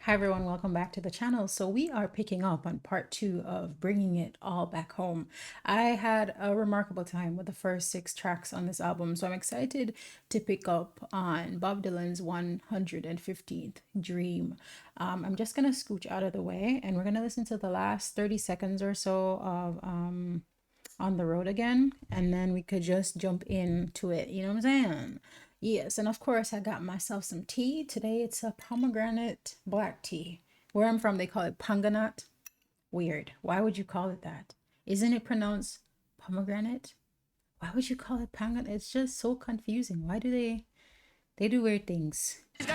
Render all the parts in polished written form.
Hi everyone, welcome back to the channel. So we are picking up on part two of bringing it all back home. I had a remarkable time with the first six tracks on this album, so I'm excited to pick up on Bob Dylan's 115th Dream. I'm just gonna scooch out of the way and we're gonna listen to the last 30 seconds or so of On the Road again, and then we could just jump into it. You know what I'm saying? Yes, and of course I got myself some tea. Today it's a pomegranate black tea. Where I'm from, they call it panganat. Weird. Why would you call it that? Isn't it pronounced pomegranate? Why would you call it panganat? It's just so confusing. Why do they do weird things? On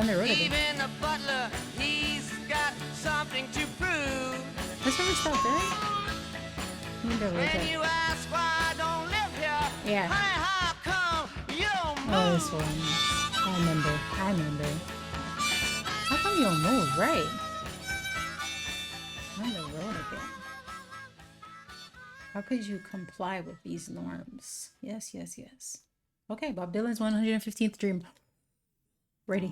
the road again. Even the butler, he's got something to prove. That's where we stopped, right? When you ask why I don't live here, Yeah. honey, how come you don't move? Oh, this one. I remember. How come you don't move? Right. On the road again. How could you comply with these norms? Yes. Okay, Bob Dylan's 115th Dream. Ready.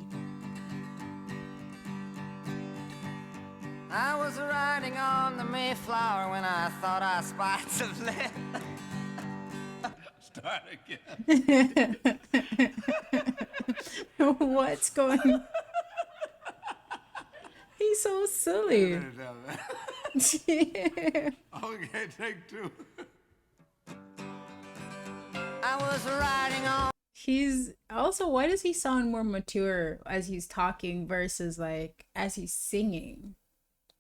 I was riding on the Mayflower when I thought I spied some land. Start again. What's going on? He's so silly. Okay, take two. I was riding on. He's also, why does he sound more mature as he's talking versus like as he's singing?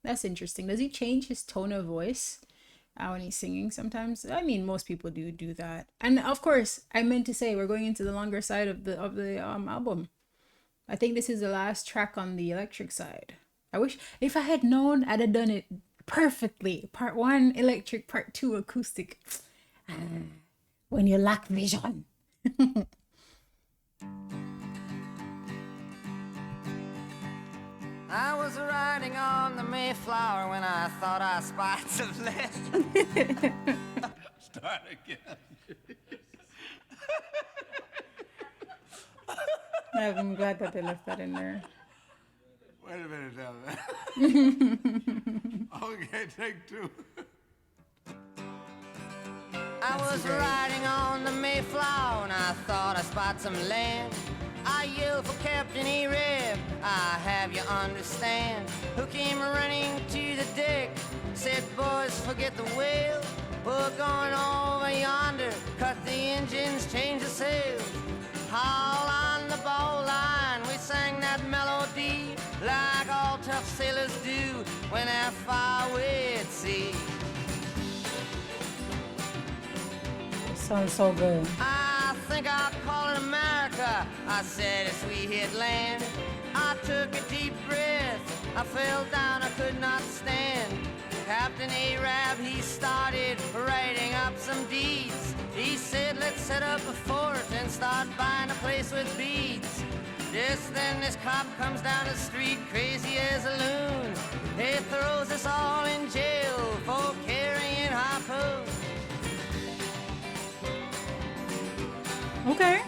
That's interesting. Does he change his tone of voice when he's singing sometimes? I mean, most people do that. And of course, I meant to say we're going into the longer side of the album. I think this is the last track on the electric side. I wish if I had known, I'd have done it perfectly. Part 1 electric, part 2 acoustic. When you lack vision. I was riding on the Mayflower when I thought I spied some land. Start again. I'm glad that they left that in there. Wait a minute now. Okay, take two. I was riding on the Mayflower and I thought I spot some land. I yelled for Captain A-Rab, I have you understand. Who came running to the deck, said, boys, forget the whale. We're going over yonder, cut the engines, change the sails. Haul on the bowline, we sang that melody like all tough sailors do when they're far away at sea. Sounds so good. I think I'll call it America, I said as we hit land. I took a deep breath, I fell down, I could not stand. Captain Arab, he started writing up some deeds. He said, let's set up a fort and start buying a place with beads. Just then this cop comes down the street, crazy as a loon. He throws us all in jail for carrying harpoons. Okay.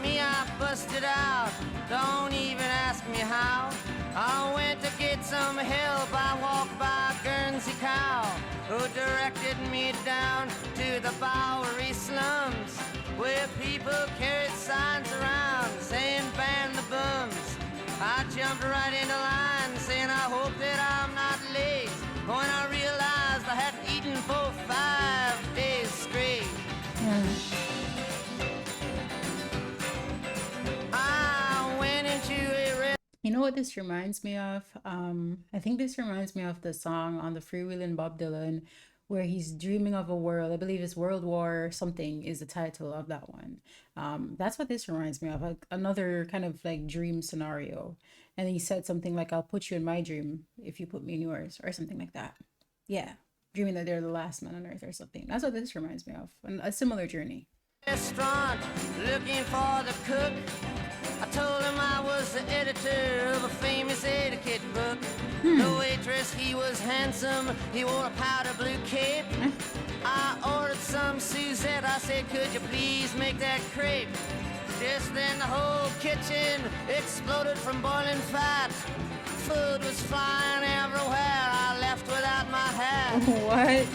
Me, I busted out. Don't even ask me how. I went to get some help. I walked by Guernsey Cow, who directed me down to the Bowery slums, where people carried signs around saying ban the bums. I jumped right into line saying I hope that I'm not late, when I realized I hadn't eaten for 5 days straight. You know what this reminds me of? I think this reminds me of the song on the Freewheelin' Bob Dylan where he's dreaming of a world. I believe it's World War something is the title of that one. That's what this reminds me of, like another kind of like dream scenario. And he said something like, I'll put you in my dream if you put me in yours, or something like that. Yeah, dreaming that they're the last man on earth or something. That's what this reminds me of, and a similar journey. Restaurant, looking for the cook. I told him I was the editor of a famous etiquette book. The waitress, he was handsome, he wore a powder blue cape. I ordered some Suzette, I said, could you please make that crepe? Just then the whole kitchen exploded from boiling fat. Food was flying everywhere. I left without my hat. What?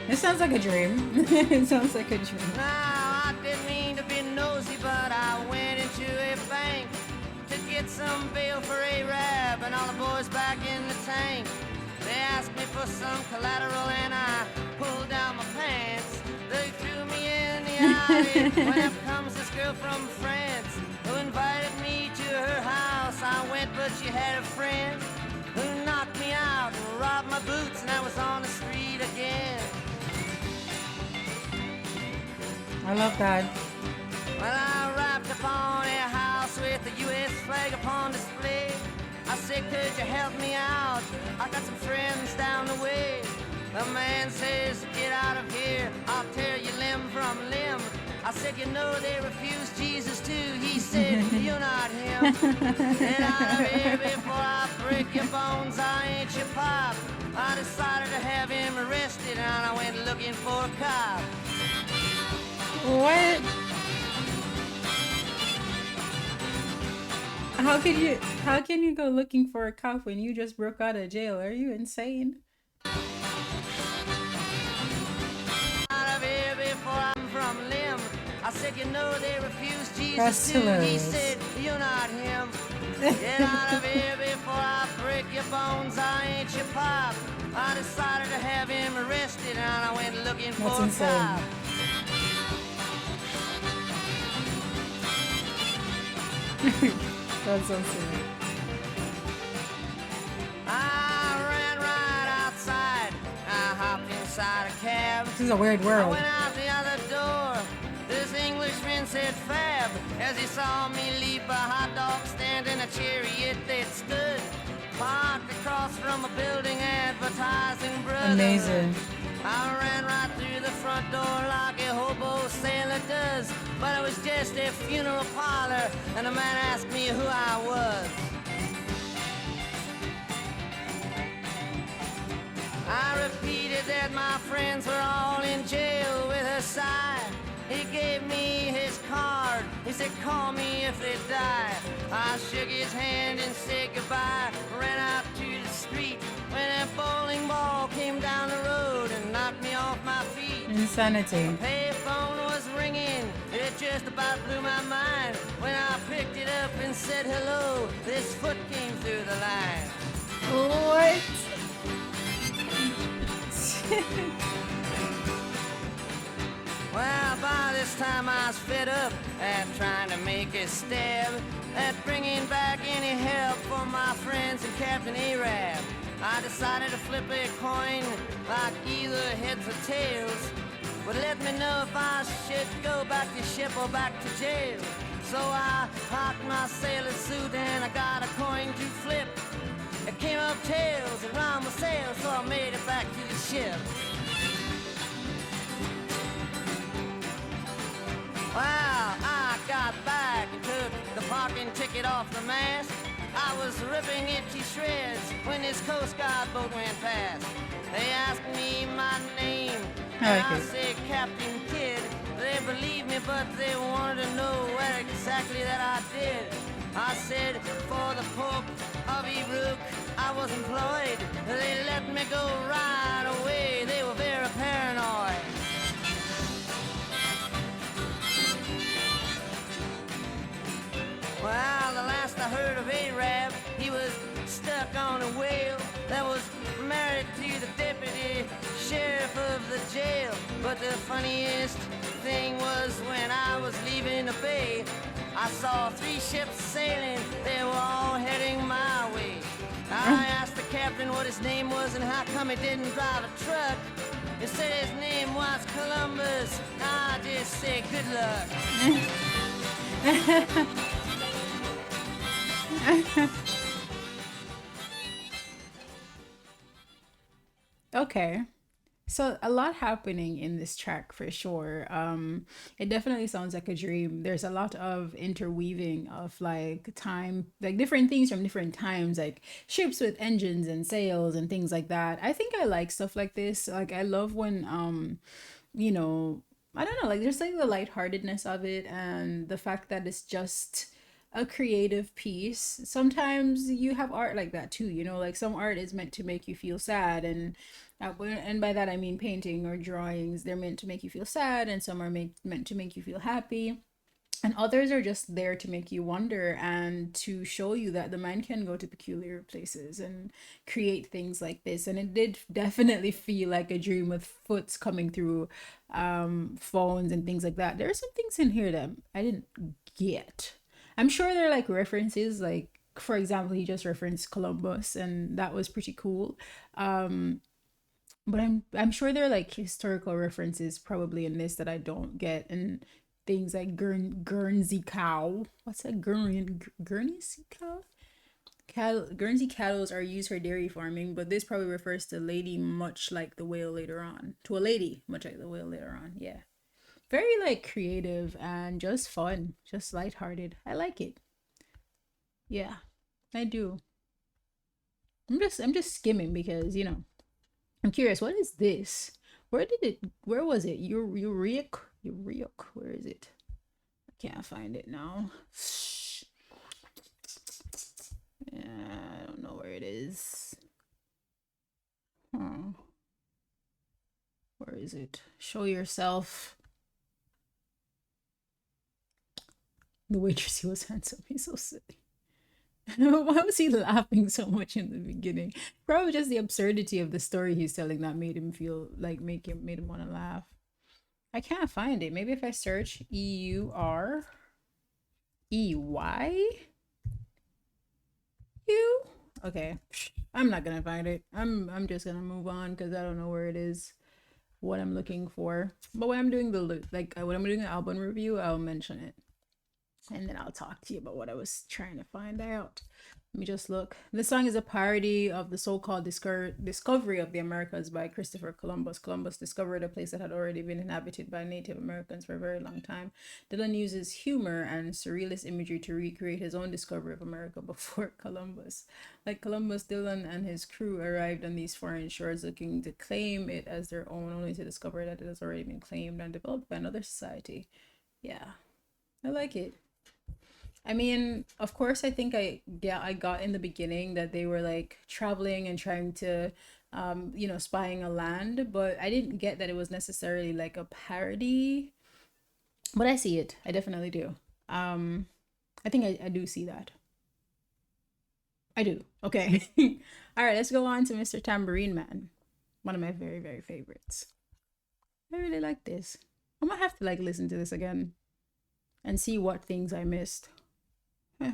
It sounds like a dream. It sounds like a dream. Now, I didn't mean to be nosy, but I went into a bank to get some bail for Arab and all the boys back in the tank. They asked me for some collateral and I pulled down my pants. They threw me in the alley when up comes this girl from France who invited me to her house. I went, but she had a friend who knocked me out and robbed my boots, and I was on the street again. I love that. Well, I arrived upon a house with the U.S. flag upon display. I said, could you help me out? I got some friends down the way. The man says, get out of here, I'll tear you limb from limb. I said, you know they refused Jesus too. He said, you're not him. Get out of here before I break your bones, I ain't your pop. I decided to have him arrested and I went looking for a cop. What? How can you go looking for a cop when you just broke out of jail? Are you insane? Out of here before I'm from limb. I said, you know they refused Jesus That's too. He hilarious. said, you're not him. Get out of here before I break your bones, I ain't your pop. I decided to have him arrested and I went looking That's for a insane. cop. That's so silly. I ran right outside. I hopped inside a cab. This is a weird I world. went out the other door. This Englishman said fab as he saw me leap a hot dog stand in a chariot that stood parked across from a building advertising brotherhood. Amazing. I ran right through the front door like a hobo sailor does, but it was just a funeral parlor, and the man asked me who I was. I repeated that my friends were all in jail with a sigh. He gave me his card. He said, call me if they die. I shook his hand and said goodbye. Ran out to the street when a bowling ball came down the road and knocked me off my feet. Insanity. Payphone was ringing. It just about blew my mind. When I picked it up and said hello, this foot came through the line. What? Well, by this time I was fed up at trying to make a stab at bringing back any help for my friends and Captain Arab. I decided to flip a coin like either heads or tails. Would let me know if I should go back to ship or back to jail. So I hocked my sailor suit and I got a coin to flip. It came up tails around my sail, so I made it back to the ship. Well, I got back and took the parking ticket off the mast. I was ripping it to shreds when this Coast Guard boat went past. They asked me my name, and I said Captain Kidd. They believed me, but they wanted to know what exactly that I did. I said, for the Pope of Eruk, I was employed. They let me go right away. They were very paranoid. Well, the last I heard of Arab, he was stuck on a whale that was married to the deputy sheriff of the jail. But the funniest thing was when I was leaving the bay, I saw 3 ships sailing, they were all heading my way. I asked the captain what his name was and how come he didn't drive a truck. He said his name was Columbus. I just said good luck. Okay. So a lot happening in this track for sure. It definitely sounds like a dream. There's a lot of interweaving of like time, like different things from different times, like ships with engines and sails and things like that. I think I like stuff like this. Like I love when you know, I don't know, like there's like the lightheartedness of it and the fact that it's just a creative piece. Sometimes you have art like that too, you know, like some art is meant to make you feel sad and by that I mean painting or drawings. They're meant to make you feel sad and some are meant to make you feel happy and others are just there to make you wonder and to show you that the mind can go to peculiar places and create things like this. And it did definitely feel like a dream with foots coming through phones and things like that. There are some things in here that I didn't get. I'm sure they're like references, like for example he just referenced Columbus and that was pretty cool. But I'm sure there are like historical references probably in this that I don't get, and things like Guernsey cow. What's that? Guernsey cow? Guernsey cattle are used for dairy farming, but this probably refers to lady much like the whale later on. To a lady much like the whale later on. Yeah. Very like creative and just fun, just lighthearted. I like it. Yeah, I do. I'm just skimming because I'm curious, what is this? Where was it? Uriok? Where is it? I can't find it now. Yeah, I don't know where it is. Huh. Where is it? Show yourself. The waitress, he was handsome. He's so silly. Why was he laughing so much in the beginning? Probably just the absurdity of the story he's telling that made him feel like made him want to laugh. I can't find it. Maybe if I search EUREY you. Okay, I'm not gonna find it. I'm just gonna move on because I don't know where it is. What I'm looking for. But when I'm doing when I'm doing the album review, I'll mention it. And then I'll talk to you about what I was trying to find out. Let me just look. This song is a parody of the so-called discovery of the Americas by Christopher Columbus. Columbus discovered a place that had already been inhabited by Native Americans for a very long time. Dylan uses humor and surrealist imagery to recreate his own discovery of America before Columbus. Like Columbus, Dylan and his crew arrived on these foreign shores looking to claim it as their own, only to discover that it has already been claimed and developed by another society. Yeah, I like it. I mean, of course, I think I got in the beginning that they were like traveling and trying to, spying a land, but I didn't get that it was necessarily like a parody. But I see it. I definitely do. Um, I think I do see that. I do. Okay. All right, let's go on to Mr. Tambourine Man. One of my very, very favorites. I really like this. I might have to like listen to this again and see what things I missed. Eh,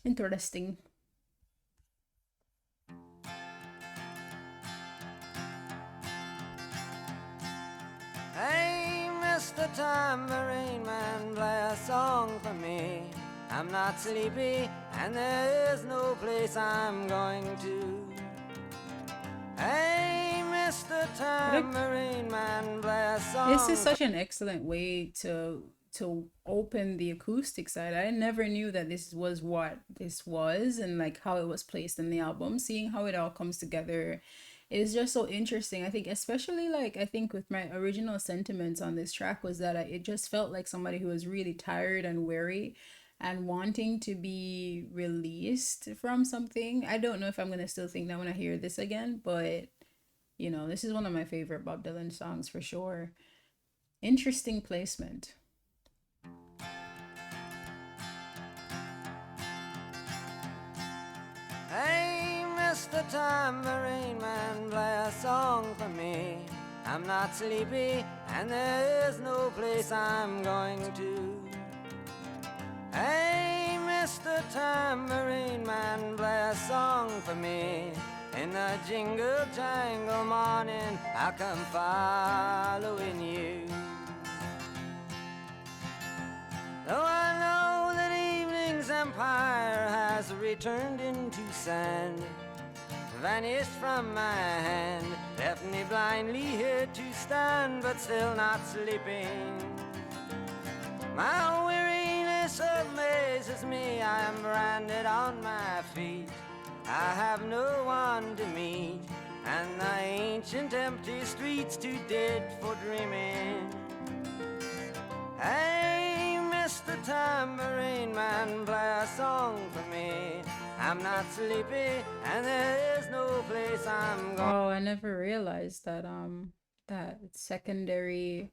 interesting. Hey, Mr. Tambourine Man, play a song for me. I'm not sleepy, and there is no place I'm going to. Hey, Mr. Tambourine Man, play a song. This is such an excellent way to open the acoustic side. I never knew that this was what this was and like how it was placed in the album. Seeing how it all comes together is just so interesting. I think especially like I think with my original sentiments on this track was that it just felt like somebody who was really tired and weary and wanting to be released from something. I don't know if I'm gonna still think that when I hear this again, but this is one of my favorite Bob Dylan songs for sure. Interesting placement. Hey, Mr. Tambourine Man, play a song for me. I'm not sleepy, and there is no place I'm going to. Hey, Mr. Tambourine Man, play a song for me. In the jingle jangle morning, I'll come following you. Though I know that evening's empire has returned into sand, vanished from my hand, left me blindly here to stand, but still not sleeping. My weariness amazes me, I am branded on my feet. I have no one to meet, and the ancient empty streets too dead for dreaming. Hey, Mr. Tambourine Man, play a song for me. I'm not sleepy, and there is no place I'm going. Oh, I never realized that that secondary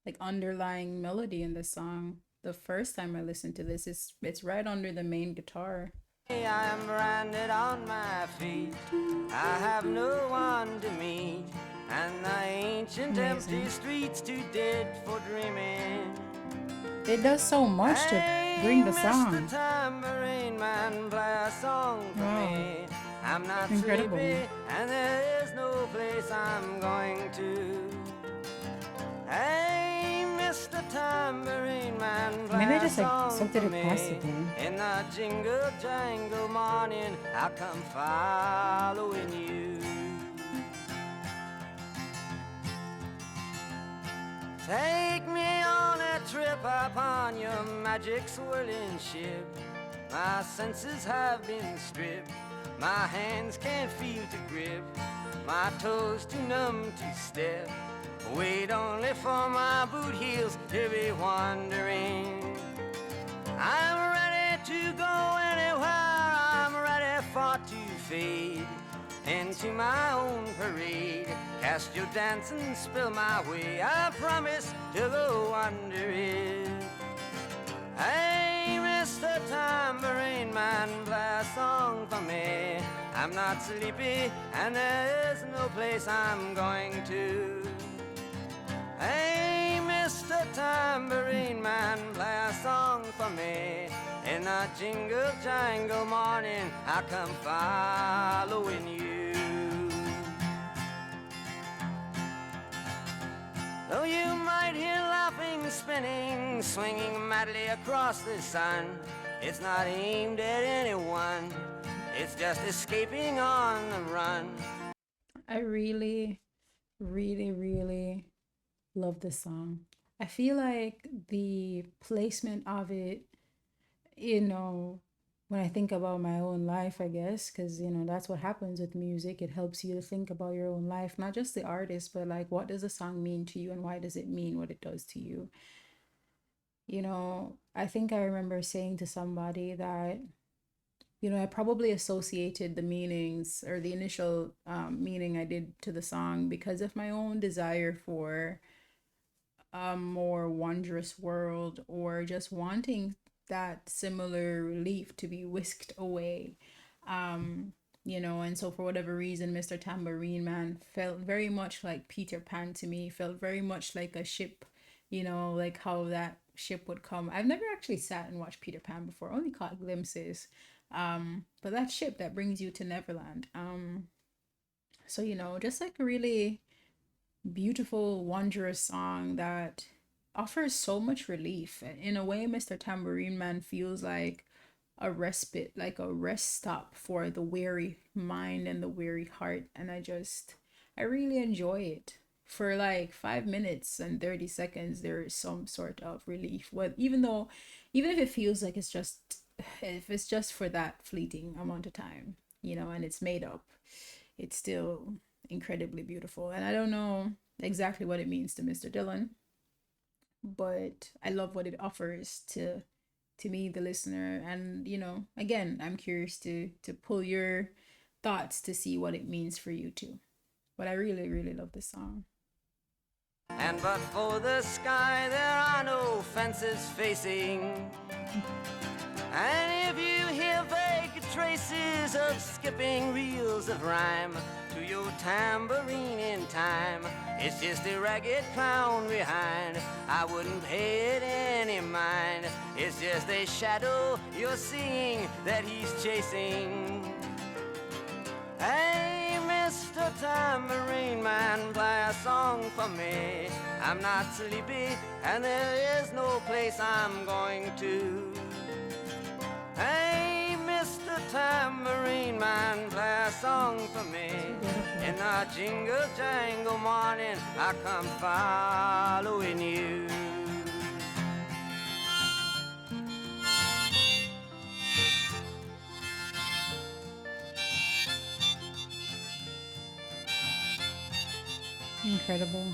like underlying melody in the song. The first time I listened to this, it's right under the main guitar. I am branded on my feet. I have no one to meet, and the ancient Amazing. empty streets too dead for dreaming. It does so much to bring Hey, the Mr. song. Tambourine Man, play a song for Wow, me. I'm not incredible. sleepy, and there is no place I'm going to. Hey, Mr. Tambourine Man, Maybe I play a just like song accepted for it me. passively. In the jingle jangle morning, I'll come following you. Take me on a trip upon your magic swirling ship. My senses have been stripped. My hands can't feel to grip. My toes too numb to step. Wait only for my boot heels to be wandering. I'm ready to go anywhere. I'm ready for to fade into my own parade. Cast your dance and spill my way. I promise to go under it. Hey, Mr. Tambourine Man, play a song for me. I'm not sleepy, and there is no place I'm going to. Hey, Mr. Tambourine Man, play a song for me. In a jingle jangle morning, I come following you. Though you might hear laughing, spinning, swinging madly across the sun, it's not aimed at anyone. It's just escaping on the run. I really, really, really love this song. I feel like the placement of it, you know, when I think about my own life, I guess, because, that's what happens with music. It helps you to think about your own life, not just the artist, but like, what does a song mean to you and why does it mean what it does to you? I think I remember saying to somebody that, I probably associated the meanings or the initial meaning I did to the song because of my own desire for a more wondrous world or just wanting that similar relief to be whisked away. And so for whatever reason, Mr. Tambourine Man felt very much like Peter Pan to me, felt very much like a ship, like how that ship would come. I've never actually sat and watched Peter Pan before, only caught glimpses. But that ship that brings you to Neverland. So just like a really beautiful, wondrous song that offers so much relief. In a way, Mr. Tambourine Man feels like a respite, like a rest stop for the weary mind and the weary heart. And I really enjoy it. For like 5 minutes and 30 seconds, there is some sort of relief. Even if it feels like if it's just for that fleeting amount of time, and it's made up, it's still incredibly beautiful. And I don't know exactly what it means to Mr. Dillon, but I love what it offers to me, the listener. And again, I'm curious to pull your thoughts to see what it means for you too. But I really, really love this song. And but for the sky, there are no fences facing. And if you hear vague traces of skipping reels of rhyme to your tambourine in time, it's just a ragged clown behind. I wouldn't pay it any mind. It's just a shadow you're seeing that he's chasing. Hey, Mr. Tambourine Man, play a song for me. I'm not sleepy, and there is no place I'm going to. Hey, Mr. Tambourine Man, play a song for me. In a jingle jangle morning, I come following you. Incredible.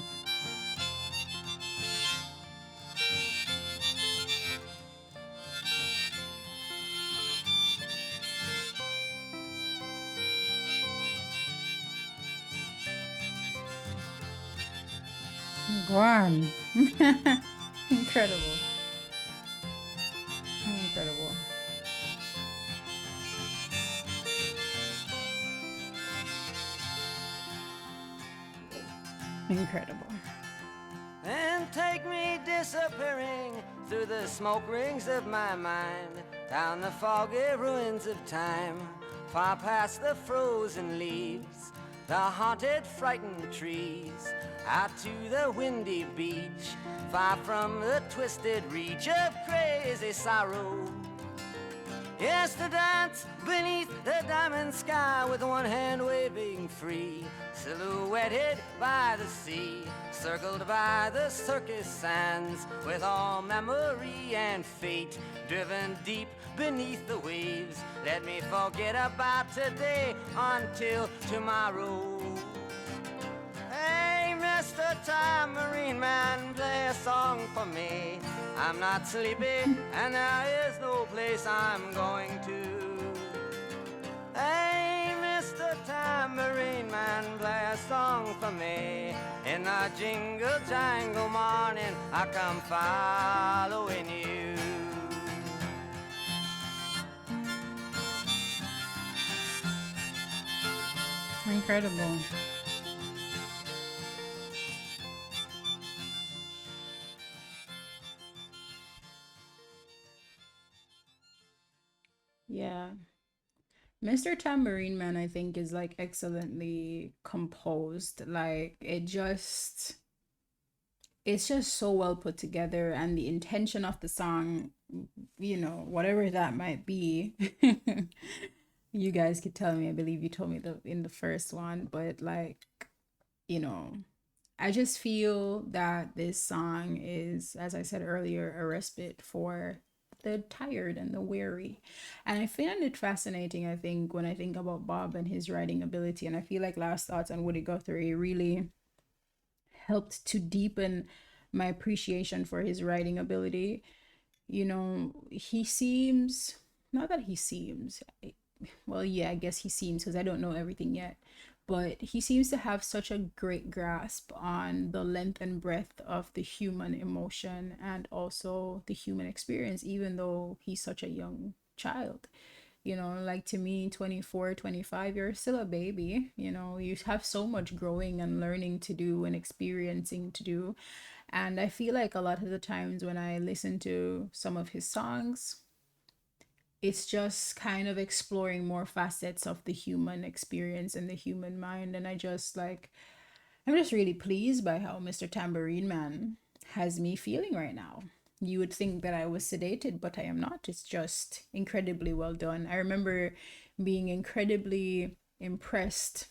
Go on. Incredible. Incredible. Incredible. And take me disappearing through the smoke rings of my mind, down the foggy ruins of time, far past the frozen leaves, the haunted, frightened trees, out to the windy beach, far from the twisted reach of crazy sorrow. Yes, to dance beneath the diamond sky with one hand waving free, silhouetted by the sea, circled by the circus sands, with all memory and fate driven deep beneath the waves. Let me forget about today until tomorrow. Hey, Mr. Tambourine Man, play a song for me. I'm not sleepy, and there is no place I'm going to. Hey, Mr. Tambourine Man, play a song for me. In the jingle jangle morning, I come following you. Incredible. Yeah. Mr. Tambourine Man, I think, is like excellently composed. Like it's just so well put together, and the intention of the song, whatever that might be. You guys could tell me. I believe you told me in the first one, but like, you know, I just feel that this song is, as I said earlier, a respite for the tired and the weary. And I find it fascinating, I think, when I think about Bob and his writing ability. And I feel like Last Thoughts on Woody Guthrie really helped to deepen my appreciation for his writing ability. He seems, not that he seems, well, yeah, I guess he seems, because I don't know everything yet, but he seems to have such a great grasp on the length and breadth of the human emotion and also the human experience, even though he's such a young child. Like, to me, 24, 25, you're still a baby. You have so much growing and learning to do and experiencing to do. And I feel like a lot of the times when I listen to some of his songs, it's just kind of exploring more facets of the human experience and the human mind. And I'm just really pleased by how Mr. Tambourine Man has me feeling right now. You would think that I was sedated, but I am not. It's just incredibly well done. I remember being incredibly impressed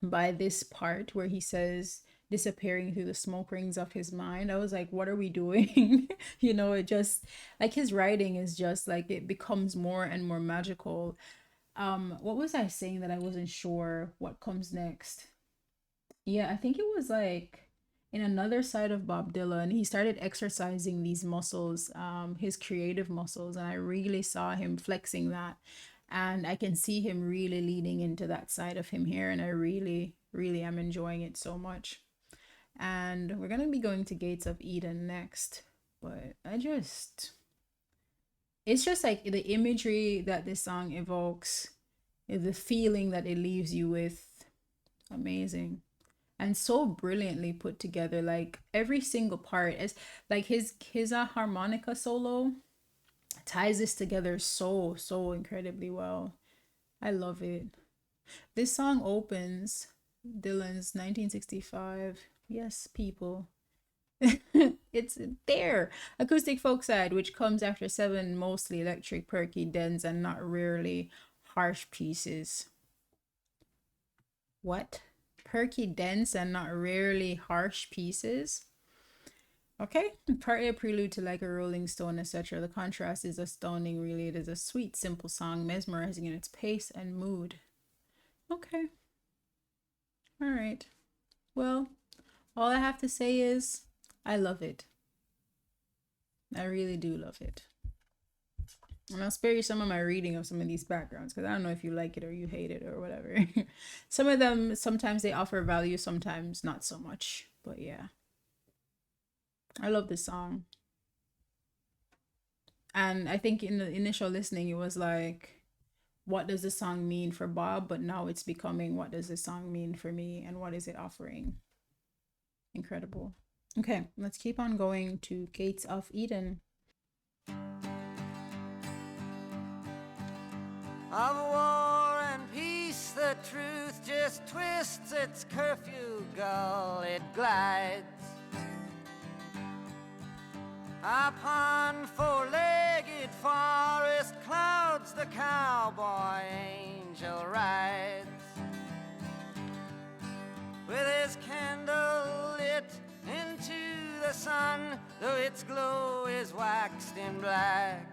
by this part where he says, disappearing through the smoke rings of his mind. I was like, what are we doing? It just, like, his writing is just like, it becomes more and more magical. What was I saying that I wasn't sure what comes next? Yeah, I think it was like in another side of Bob Dylan, he started exercising these muscles, his creative muscles, and I really saw him flexing that. And I can see him really leaning into that side of him here, and I really, really am enjoying it so much. And we're gonna be going to Gates of Eden next. But it's just like the imagery that this song evokes, the feeling that it leaves you with, amazing and so brilliantly put together. Like, every single part is like his harmonica solo ties this together so incredibly well. I love it. This song opens Dylan's 1965. Yes, people. It's there. Acoustic folk side, which comes after seven mostly electric, perky, dense, and not rarely harsh pieces. What? Perky, dense, and not rarely harsh pieces. Okay, partly a prelude to Like a Rolling Stone, etc. The contrast is astounding, really. It is a sweet, simple song, mesmerizing in its pace and mood. Okay, all right. Well, all I have to say is I love it. I really do love it. And I'll spare you some of my reading of some of these backgrounds because I don't know if you like it or you hate it or whatever. Some of them, sometimes they offer value, sometimes not so much. But yeah. I love this song. And I think in the initial listening, it was like, what does this song mean for Bob? But now it's becoming, what does this song mean for me? And what is it offering? Incredible. Okay, let's keep on going to Gates of Eden. Of war and peace, the truth just twists its curfew gull, it glides upon four-legged forest clouds. The cowboy angel rides with his candle lit into the sun, though its glow is waxed in black.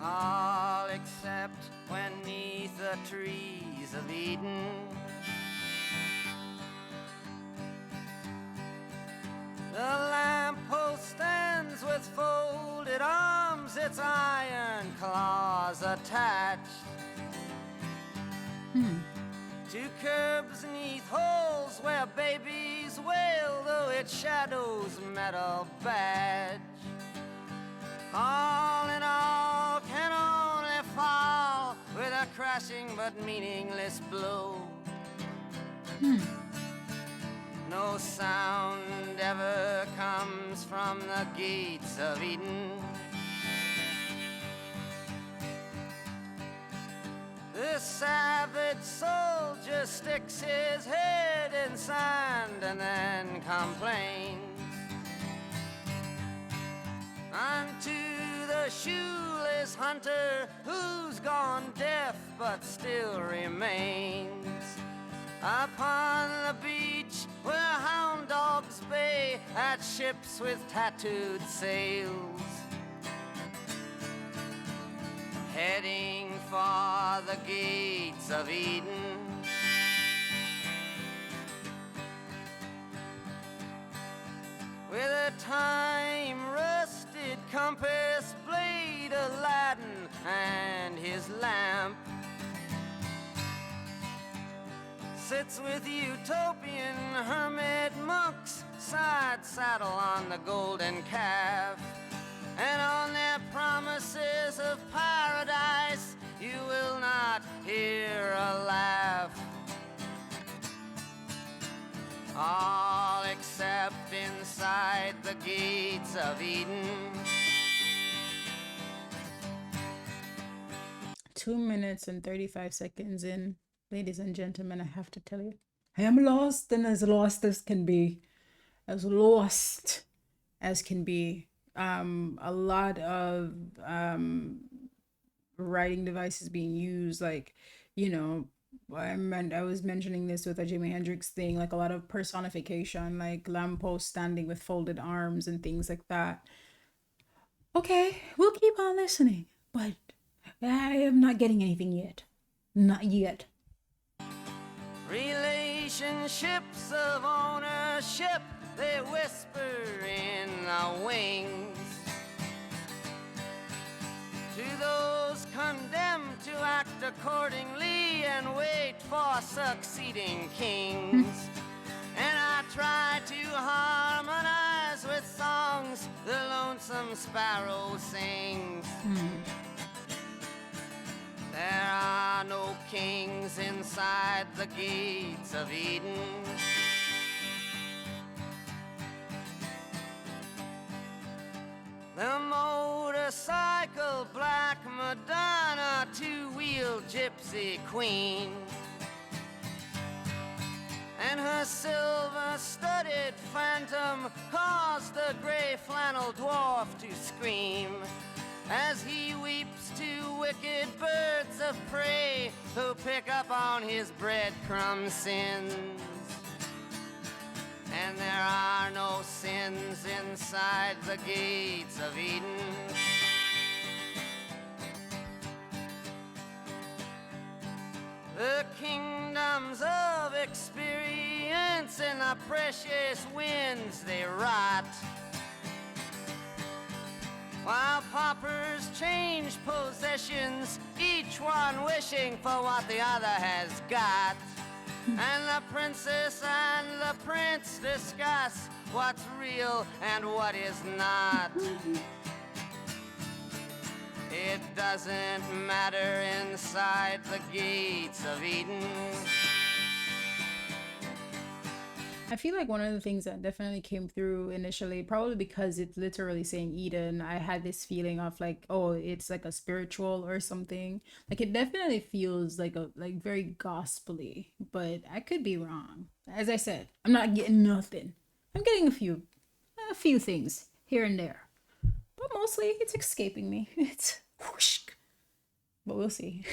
All except when 'neath the trees of Eden the lamppost stands with folded arms, its iron claws attached to curbs 'neath holes where babies wail, though its shadow's metal badge. All in all can only fall with a crashing but meaningless blow. No sound ever comes from the gates of Eden. The savage soldier sticks his head in sand and then complains unto the shoeless hunter who's gone deaf but still remains upon the beach where hound dogs bay at ships with tattooed sails, heading for the gates of Eden. With a time-rusted compass blade, Aladdin and his lamp, sits with utopian hermit monks, side saddle on the golden calf, and on their promises of paradise you will not hear a laugh. All except inside the gates of Eden. 2 minutes and 35 seconds in. Ladies and gentlemen, I have to tell you, I am lost and as lost as can be. As lost as can be. A lot of writing devices being used, like, you know, I was mentioning this with a Jimi Hendrix thing, like a lot of personification, like lamppost standing with folded arms and things like that. Okay, we'll keep on listening, but I am not getting anything yet. Not yet. Relationships of ownership, they whisper in the wings to those condemned to act accordingly and wait for succeeding kings. And I try to harmonize with songs the lonesome sparrow sings. There are no kings inside the gates of Eden. The motorcycle black Madonna, two-wheel gypsy queen, and her silver-studded phantom caused the gray flannel dwarf to scream as he weeps to wicked birds of prey who pick up on his breadcrumb sins. And there are no sins inside the gates of Eden. The kingdoms of experience and the precious winds they rot, while paupers change possessions, each one wishing for what the other has got. And the princess and the prince discuss what's real and what is not. It doesn't matter inside the gates of Eden. I feel like one of the things that definitely came through initially, probably because it's literally saying Eden, I had this feeling of like, oh, it's like a spiritual or something. Like it definitely feels like a like very gospely, but I could be wrong. As I said, I'm not getting nothing. I'm getting a few things here and there, but mostly it's escaping me. It's whoosh, but we'll see.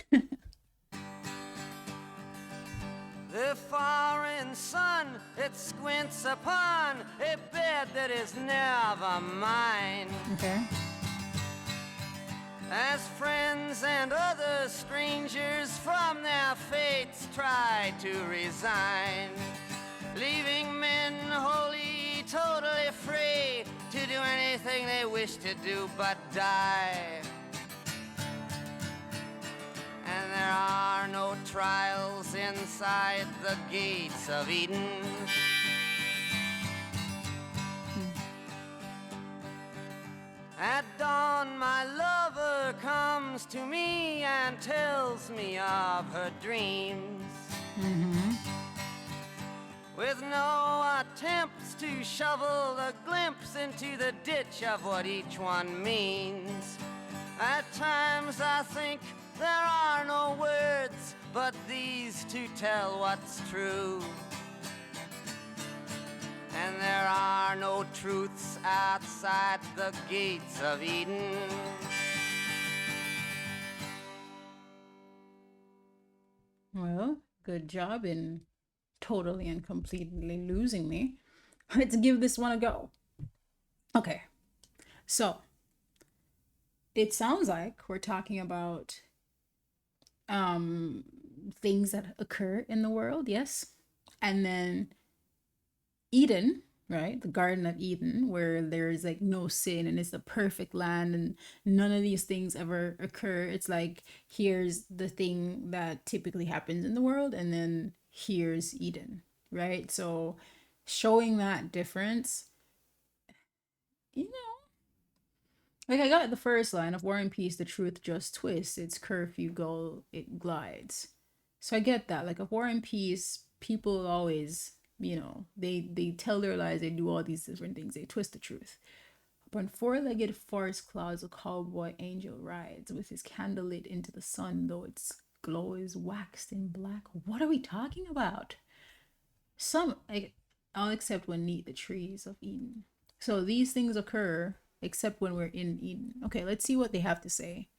The foreign sun, it squints upon a bed that is never mine. Okay. As friends and other strangers from their fates try to resign, leaving men wholly, totally free to do anything they wish to do but die. And there are no trials inside the gates of Eden. At dawn, my lover comes to me and tells me of her dreams. With no attempts to shovel a glimpse into the ditch of what each one means. At times I think there are no words but these to tell what's true. And there are no truths outside the gates of Eden. Well, good job in totally and completely losing me. Let's give this one a go. Okay, so it sounds like we're talking about things that occur in the world, yes, and then Eden, right? The Garden of Eden, where there's like no sin and it's the perfect land and none of these things ever occur. It's like here's the thing that typically happens in the world, and then here's Eden, right? So showing that difference, you know, like I got the first line of War and Peace, the truth just twists, its curfew go, it glides. So I get that. Like a War and Peace, people always, they tell their lies, they do all these different things, they twist the truth. Upon four-legged forest clouds, a cowboy angel rides with his candle lit into the sun, though its glow is waxed in black. What are we talking about? Some, I'll accept when neat the trees of Eden. So these things occur except when we're in Eden. Okay, let's see what they have to say.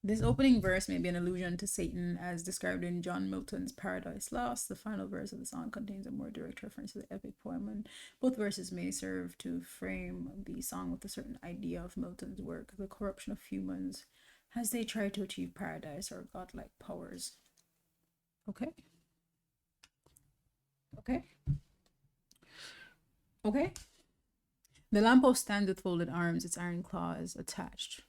This opening verse may be an allusion to Satan as described in John Milton's Paradise Lost. The final verse of the song contains a more direct reference to the epic poem, and both verses may serve to frame the song with a certain idea of Milton's work, the corruption of humans as they try to achieve paradise or godlike powers. Okay? Okay? Okay? The lamppost stands with folded arms, its iron claws attached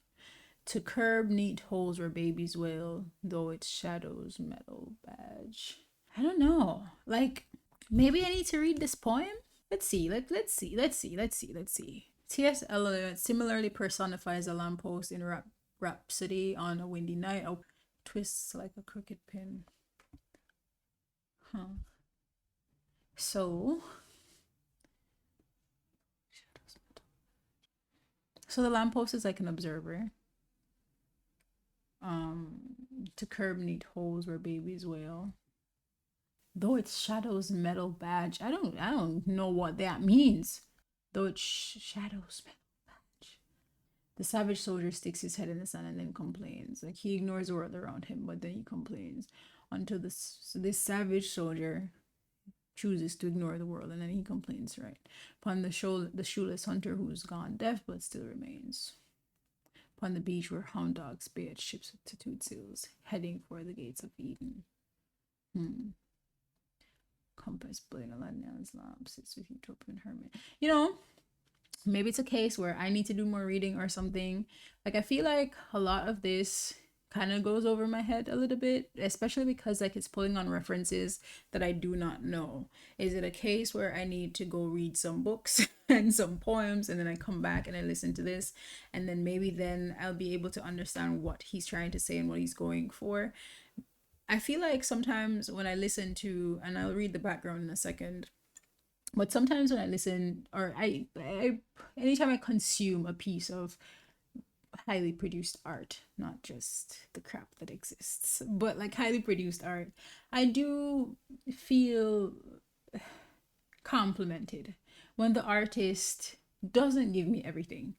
to curb neat holes where babies wail, though its shadows metal badge. I don't know. Like, maybe I need to read this poem? Let's see. Let's see. T.S. Eliot similarly personifies a lamppost in Rhapsody on a Windy Night. Oh, twists like a crooked pin. Huh. So the lamppost is like an observer. To curb neat holes where babies wail. Though its shadows metal badge. I don't know what that means. Though its shadows metal badge. The savage soldier sticks his head in the sun and then complains. Like he ignores the world around him, but then he complains. Until this savage soldier chooses to ignore the world and then he complains, right? Upon the shoeless hunter who's gone deaf but still remains. Upon the beach where hound dogs bay at ships with tattooed seals, heading for the gates of Eden. Compass blowing a London's lamp sits with utopian hermit. Maybe it's a case where I need to do more reading or something. Like I feel like a lot of this kind of goes over my head a little bit, especially because like it's pulling on references that I do not know. Is it a case where I need to go read some books and some poems and then I come back and I listen to this, and then maybe then I'll be able to understand what he's trying to say and what he's going for? I feel like sometimes when I listen to, and I'll read the background in a second, but sometimes when I listen, or anytime I consume a piece of highly produced art, not just the crap that exists, but like highly produced art, I do feel complimented when the artist doesn't give me everything,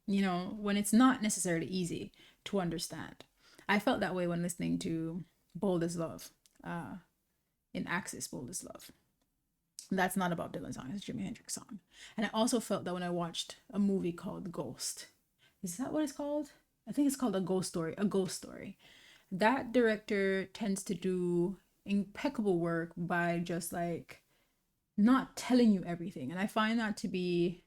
you know, when it's not necessarily easy to understand. I felt that way when listening to Bold as Love, in Axis Bold as Love. That's not about Dylan's song, it's a Jimi Hendrix song. And I also felt that when I watched a movie called Ghost. Is that what it's called? I think it's called A Ghost Story. A Ghost Story. That director tends to do impeccable work by just like not telling you everything. And I find that to be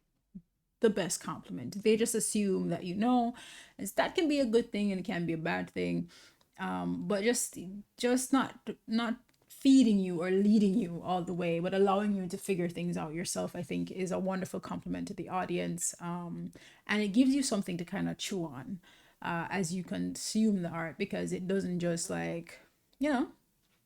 the best compliment. They just assume that you know. And that can be a good thing and it can be a bad thing. But just not feeding you or leading you all the way, but allowing you to figure things out yourself, I think is a wonderful compliment to the audience. And it gives you something to kind of chew on as you consume the art, because it doesn't just like, you know,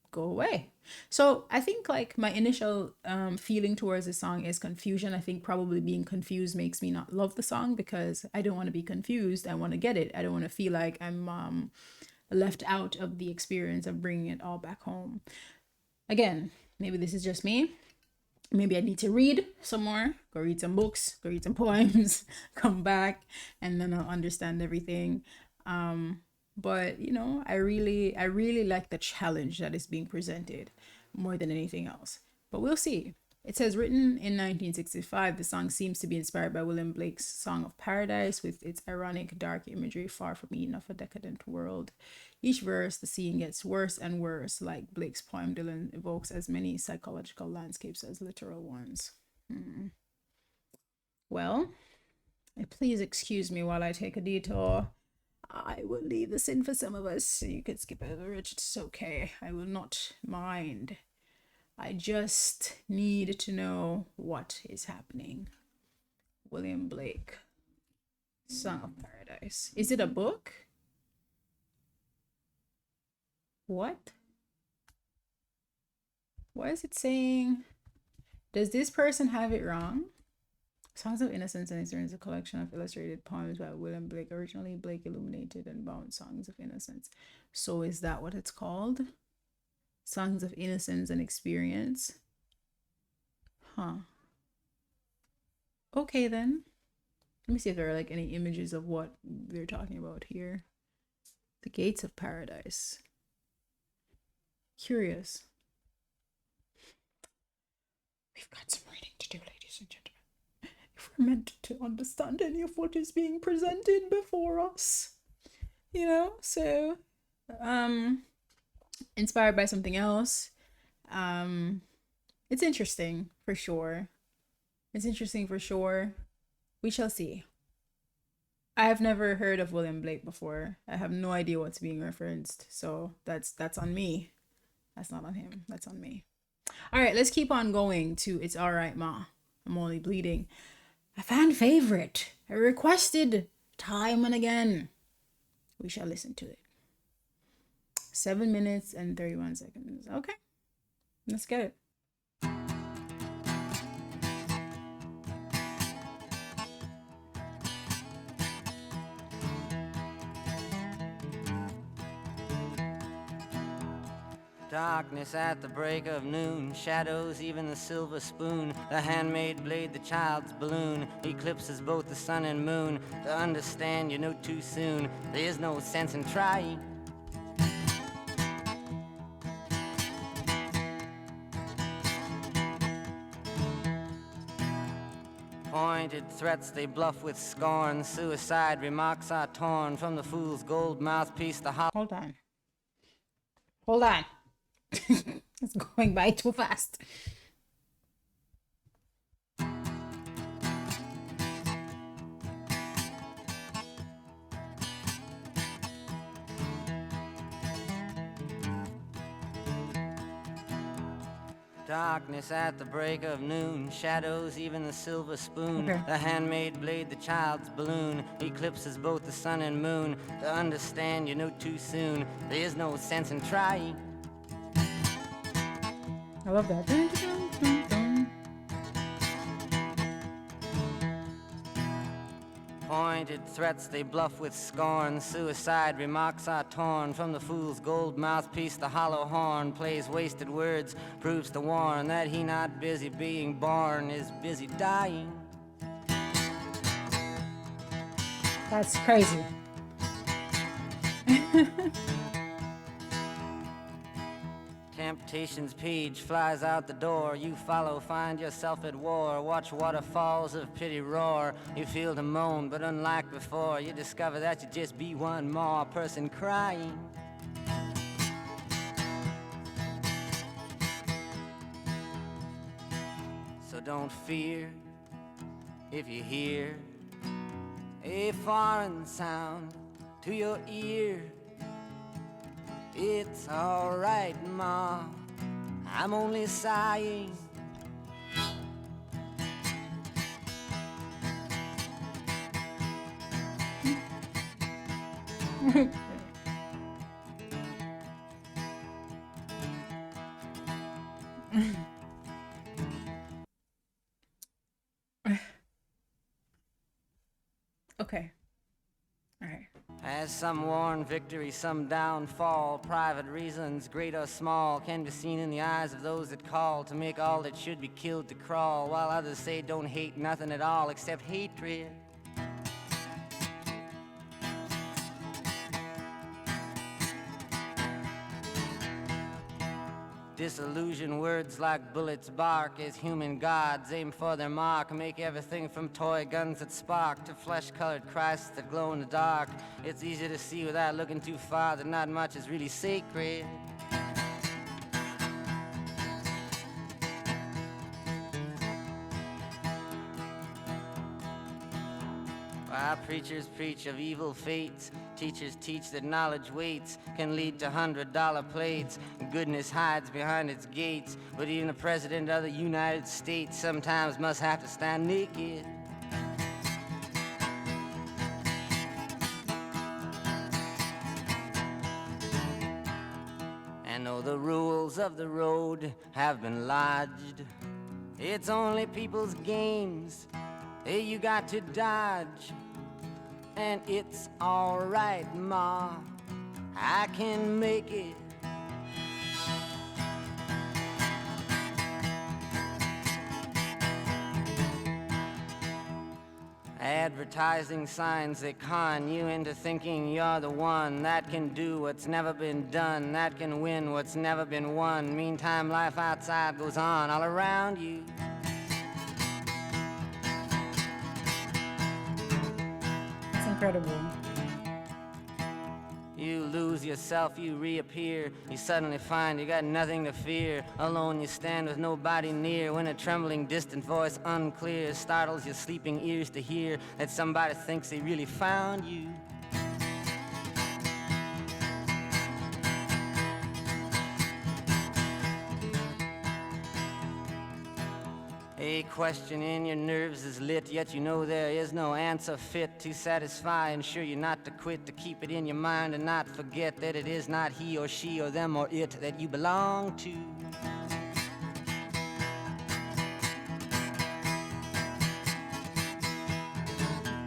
go away. So I think like my initial feeling towards the song is confusion. I think probably being confused makes me not love the song, because I don't want to be confused. I want to get it. I don't want to feel like I'm left out of the experience of bringing it all back home. Again, maybe this is just me. Maybe I need to read some more, go read some books, go read some poems, come back, and then I'll understand everything. But you know, I really like the challenge that is being presented more than anything else. But we'll see. It says, written in 1965, the song seems to be inspired by William Blake's Song of Paradise, with its ironic, dark imagery far from Eden of a decadent world. Each verse, the scene gets worse and worse. Like Blake's poem, Dylan evokes as many psychological landscapes as literal ones. Well, please excuse me while I take a detour. I will leave this in for some of us. You could skip over it. It's okay. I will not mind. I just need to know what is happening. William Blake, Song of Paradise. Is it a book? What? Why is it saying? Does this person have it wrong? Songs of Innocence and Ignorance is a collection of illustrated poems by William Blake. Originally, Blake illuminated and bound Songs of Innocence. So is that what it's called? Songs of Innocence and Experience? Huh. Okay then. Let me see if there are like any images of what they're talking about here. The Gates of Paradise. Curious. We've got some reading to do, ladies and gentlemen, if we're meant to understand any of what is being presented before us. You know, so inspired by something else. It's interesting for sure. It's interesting for sure. We shall see. I have never heard of William Blake before. I have no idea what's being referenced. So that's on me. That's not on him. That's on me. All right, let's keep on going to It's All Right, Ma. I'm Only Bleeding. A fan favorite. I requested time and again. We shall listen to it. 7 minutes and 31 seconds. Okay, let's get it. Darkness at the break of noon, shadows, even the silver spoon, the handmade blade, the child's balloon, eclipses both the sun and moon. To understand, you know too soon, there is no sense in trying. Pointed threats they bluff with scorn, suicide remarks are torn from the fool's gold mouthpiece. Hold on. It's going by too fast. Darkness at the break of noon, shadows, even the silver spoon, Okay. the handmade blade, the child's balloon, eclipses both the sun and moon. To understand, you know too soon, there is no sense in trying. I love that. Dun, dun, dun, dun, Pointed threats they bluff with scorn. Suicide remarks are torn from the fool's gold mouthpiece. The hollow horn plays wasted words, proves to warn that he not busy being born is busy dying. That's crazy. Temptation's page flies out the door. You follow, find yourself at war. Watch waterfalls of pity roar. You feel to moan, but unlike before, you discover that you just be one more person crying. So don't fear if you hear a foreign sound to your ear. It's alright, Ma, I'm only sighing. Okay. All right. As some warn victory, some downfall, private reasons, great or small, can be seen in the eyes of those that call to make all that should be killed to crawl, while others say don't hate nothing at all except hatred. Disillusion words like bullets bark as human gods aim for their mark, make everything from toy guns that spark to flesh-colored Christs that glow in the dark. It's easy to see without looking too far that not much is really sacred. While preachers preach of evil fates, teachers teach that knowledge waits, can lead to $100 plates. Goodness hides behind its gates, but even the President of the United States sometimes must have to stand naked. And though the rules of the road have been lodged, it's only people's games that you got to dodge. And it's alright, Ma, I can make it. Advertising signs that con you into thinking you're the one that can do what's never been done, that can win what's never been won. Meantime, life outside goes on all around you. It's incredible. You lose yourself, you reappear. You suddenly find you got nothing to fear. Alone you stand with nobody near, when a trembling distant voice unclear startles your sleeping ears to hear that somebody thinks they really found you. A question in your nerves is lit, yet you know there is no answer fit to satisfy. Ensure you not to quit, to keep it in your mind and not forget that it is not he or she or them or it that you belong to.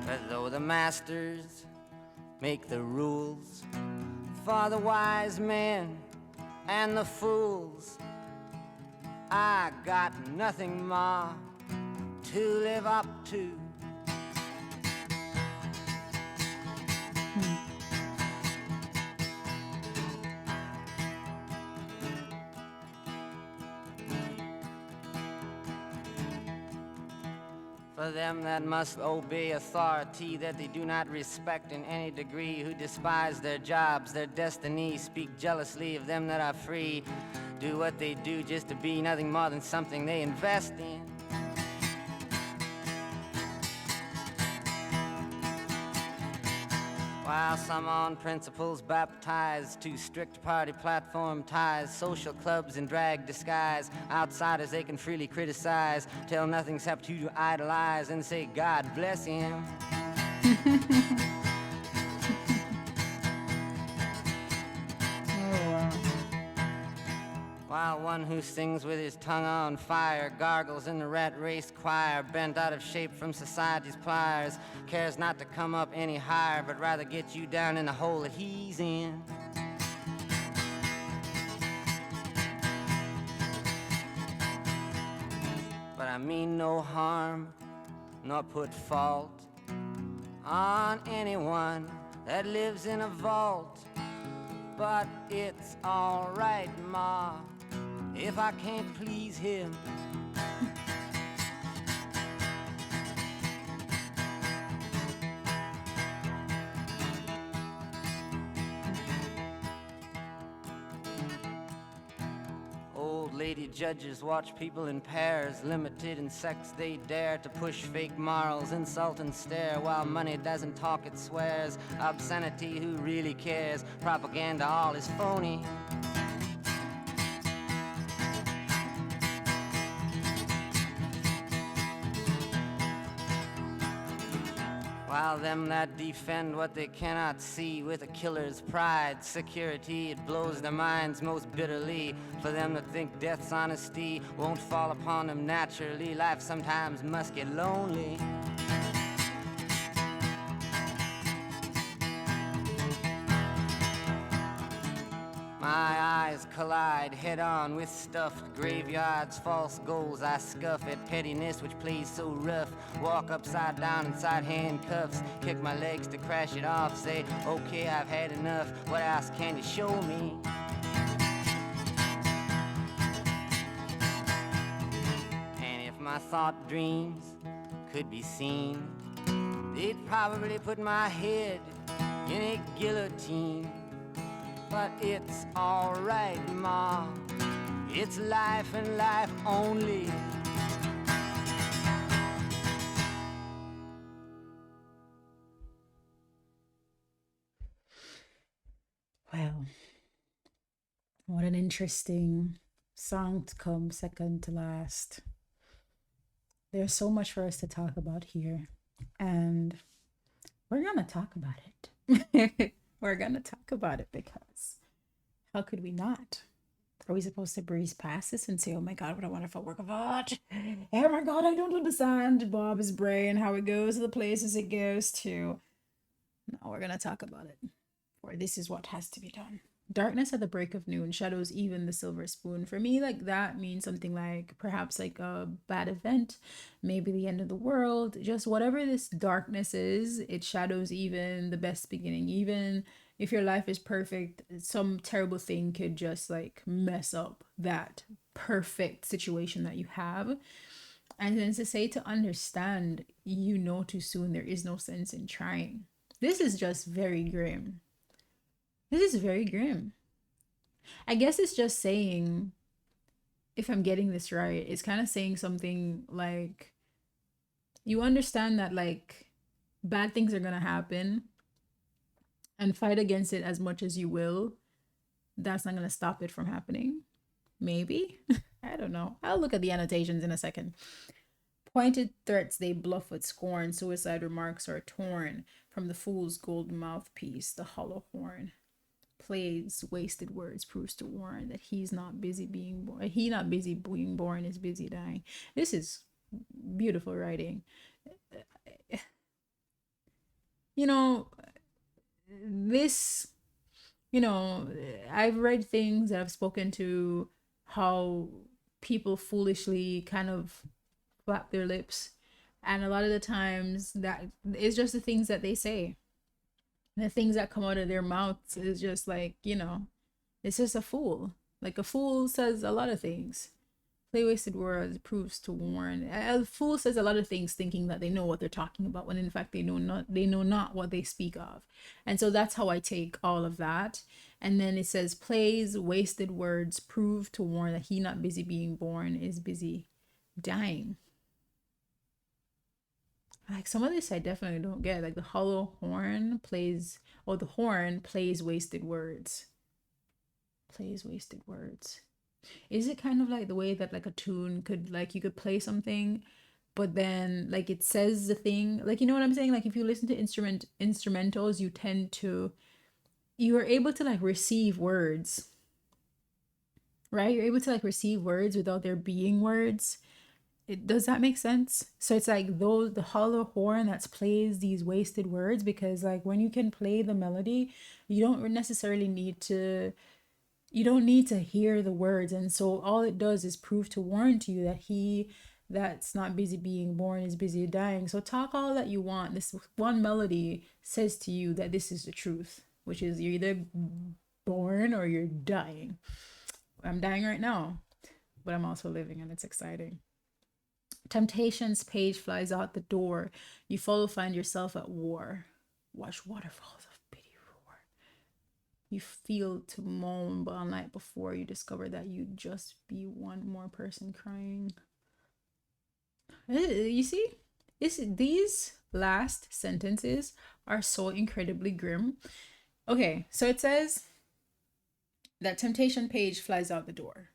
But though the masters make the rules for the wise men and the fools, I got nothing more to live up to. For them that must obey authority that they do not respect in any degree, who despise their jobs, their destiny, speak jealously of them that are free, do what they do just to be nothing more than something they invest in. While some on principles baptized to strict party platform ties, social clubs in drag disguise, outsiders they can freely criticize, tell nothing except to idolize and say God bless him. Oh, wow. While one who sings with his tongue on fire gargles in the rat race choir, bent out of shape from society's pliers, cares not to come up any higher, but rather get you down in the hole that he's in. But I mean no harm, nor put fault on anyone that lives in a vault. But it's alright, Ma, if I can't please him. Old lady judges watch people in pairs, limited in sex they dare to push fake morals, insult and stare, while money doesn't talk it swears, obscenity who really cares, propaganda all is phony. While them that defend what they cannot see with a killer's pride, security, it blows their minds most bitterly. For them that think death's honesty won't fall upon them naturally, life sometimes must get lonely. My eyes collide head-on with stuffed graveyards, false goals. I scuff at pettiness which plays so rough. Walk upside down inside handcuffs, kick my legs to crash it off. Say, okay, I've had enough. What else can you show me? And if my thought dreams could be seen, they'd probably put my head in a guillotine. But it's alright, Ma, it's life and life only. Well, what an interesting song to come second to last. There's so much for us to talk about here, and we're gonna talk about it. We're gonna talk about it because how could we not? Are we supposed to breeze past this and say, oh my God, what a wonderful work of art? Oh my God, I don't understand Bob's brain, how it goes to the places it goes to. No, we're going to talk about it. For this is what has to be done. Darkness at the break of noon shadows even the silver spoon. For me, like that means something like perhaps like a bad event, maybe the end of the world, just whatever this darkness is, it shadows even the best beginning. Even if your life is perfect, some terrible thing could just like mess up that perfect situation that you have. And then to say to understand, you know too soon, there is no sense in trying. This is just very grim. This is very grim. I guess it's just saying, if I'm getting this right, it's kind of saying something like, you understand that like bad things are going to happen and fight against it as much as you will. That's not going to stop it from happening. Maybe. I don't know. I'll look at the annotations in a second. Pointed threats they bluff with scorn. Suicide remarks are torn from the fool's gold mouthpiece, the hollow horn. Plays wasted words proves to warn that he's not busy being born. He not busy being born is busy dying. This is beautiful writing. You know, this, I've read things that I've spoken to how people foolishly kind of flap their lips. And a lot of the times that is just the things that they say. The things that come out of their mouths is just like, it's just a fool. Like a fool says a lot of things. Play wasted words proves to warn. A fool says a lot of things thinking that they know what they're talking about, when in fact they know not what they speak of. And so that's how I take all of that. And then it says, plays wasted words prove to warn that he not busy being born is busy dying. Like some of this I definitely don't get. Like the hollow horn plays Oh, the horn plays wasted words. Plays wasted words. Is it kind of like the way that like a tune could, like, you could play something, but then like it says the thing, like, you know what I'm saying? Like if you listen to instrumentals, you tend to, you are able to like receive words, right? You're able to like receive words without there being words. Does that make sense? So it's like those, the hollow horn that plays these wasted words, because like when you can play the melody, you don't necessarily need to, you don't need to hear the words. And so all it does is prove to warn to you that he that's not busy being born is busy dying. So talk all that you want. This one melody says to you that this is the truth, which is you're either born or you're dying. I'm dying right now, but I'm also living, and it's exciting. Temptation's page flies out the door. You follow, find yourself at war. Watch waterfalls of pity roar. You feel to moan, but all night before you discover that you just be one more person crying. You see, these last sentences are so incredibly grim. Okay, so it says that temptation page flies out the door.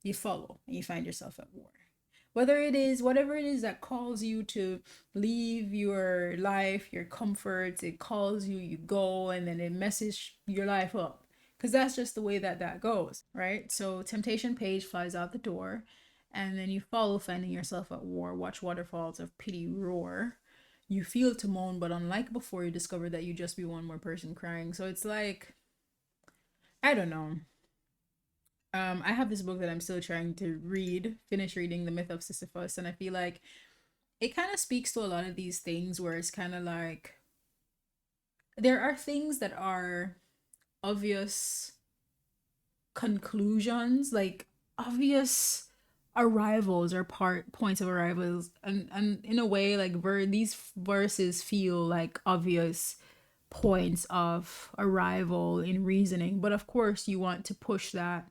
You follow and you find yourself at war. Whether it is whatever it is that calls you to leave your life, your comforts, it calls you, you go, and then it messes your life up, because that's just the way that that goes, right? So temptation page flies out the door, and then you follow, finding yourself at war. Watch waterfalls of pity roar. You feel to moan, but unlike before, you discover that you just be one more person crying. So it's like, I don't know. I have this book that I'm still trying to finish reading, The Myth of Sisyphus, and I feel like it kind of speaks to a lot of these things where it's kind of like there are things that are obvious conclusions, like obvious arrivals or points of arrivals, and in a way like these verses feel like obvious points of arrival in reasoning, but of course you want to push that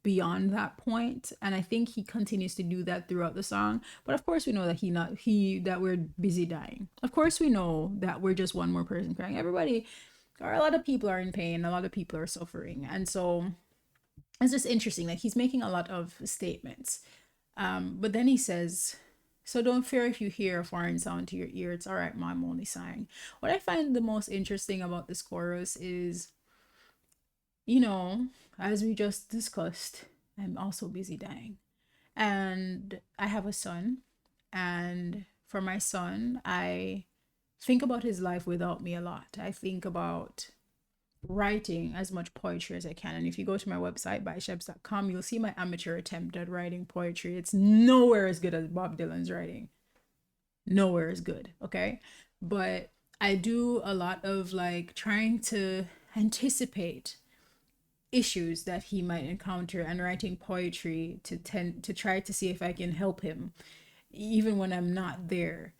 beyond that point, and I think he continues to do that throughout the song. But of course we know that that we're busy dying. Of course we know that we're just one more person crying. Everybody, or a lot of people are in pain, a lot of people are suffering, and so it's just interesting. Like he's making a lot of statements, but then he says, so don't fear if you hear a foreign sound to your ear, it's all right, mom, I'm only sighing. What I find the most interesting about this chorus is, you know, as we just discussed, I'm also busy dying. And I have a son. And for my son, I think about his life without me a lot. I think about writing as much poetry as I can. And if you go to my website, byshebs.com, you'll see my amateur attempt at writing poetry. It's nowhere as good as Bob Dylan's writing. Nowhere as good, okay? But I do a lot of like trying to anticipate issues that he might encounter and writing poetry to try to see if I can help him even when I'm not there,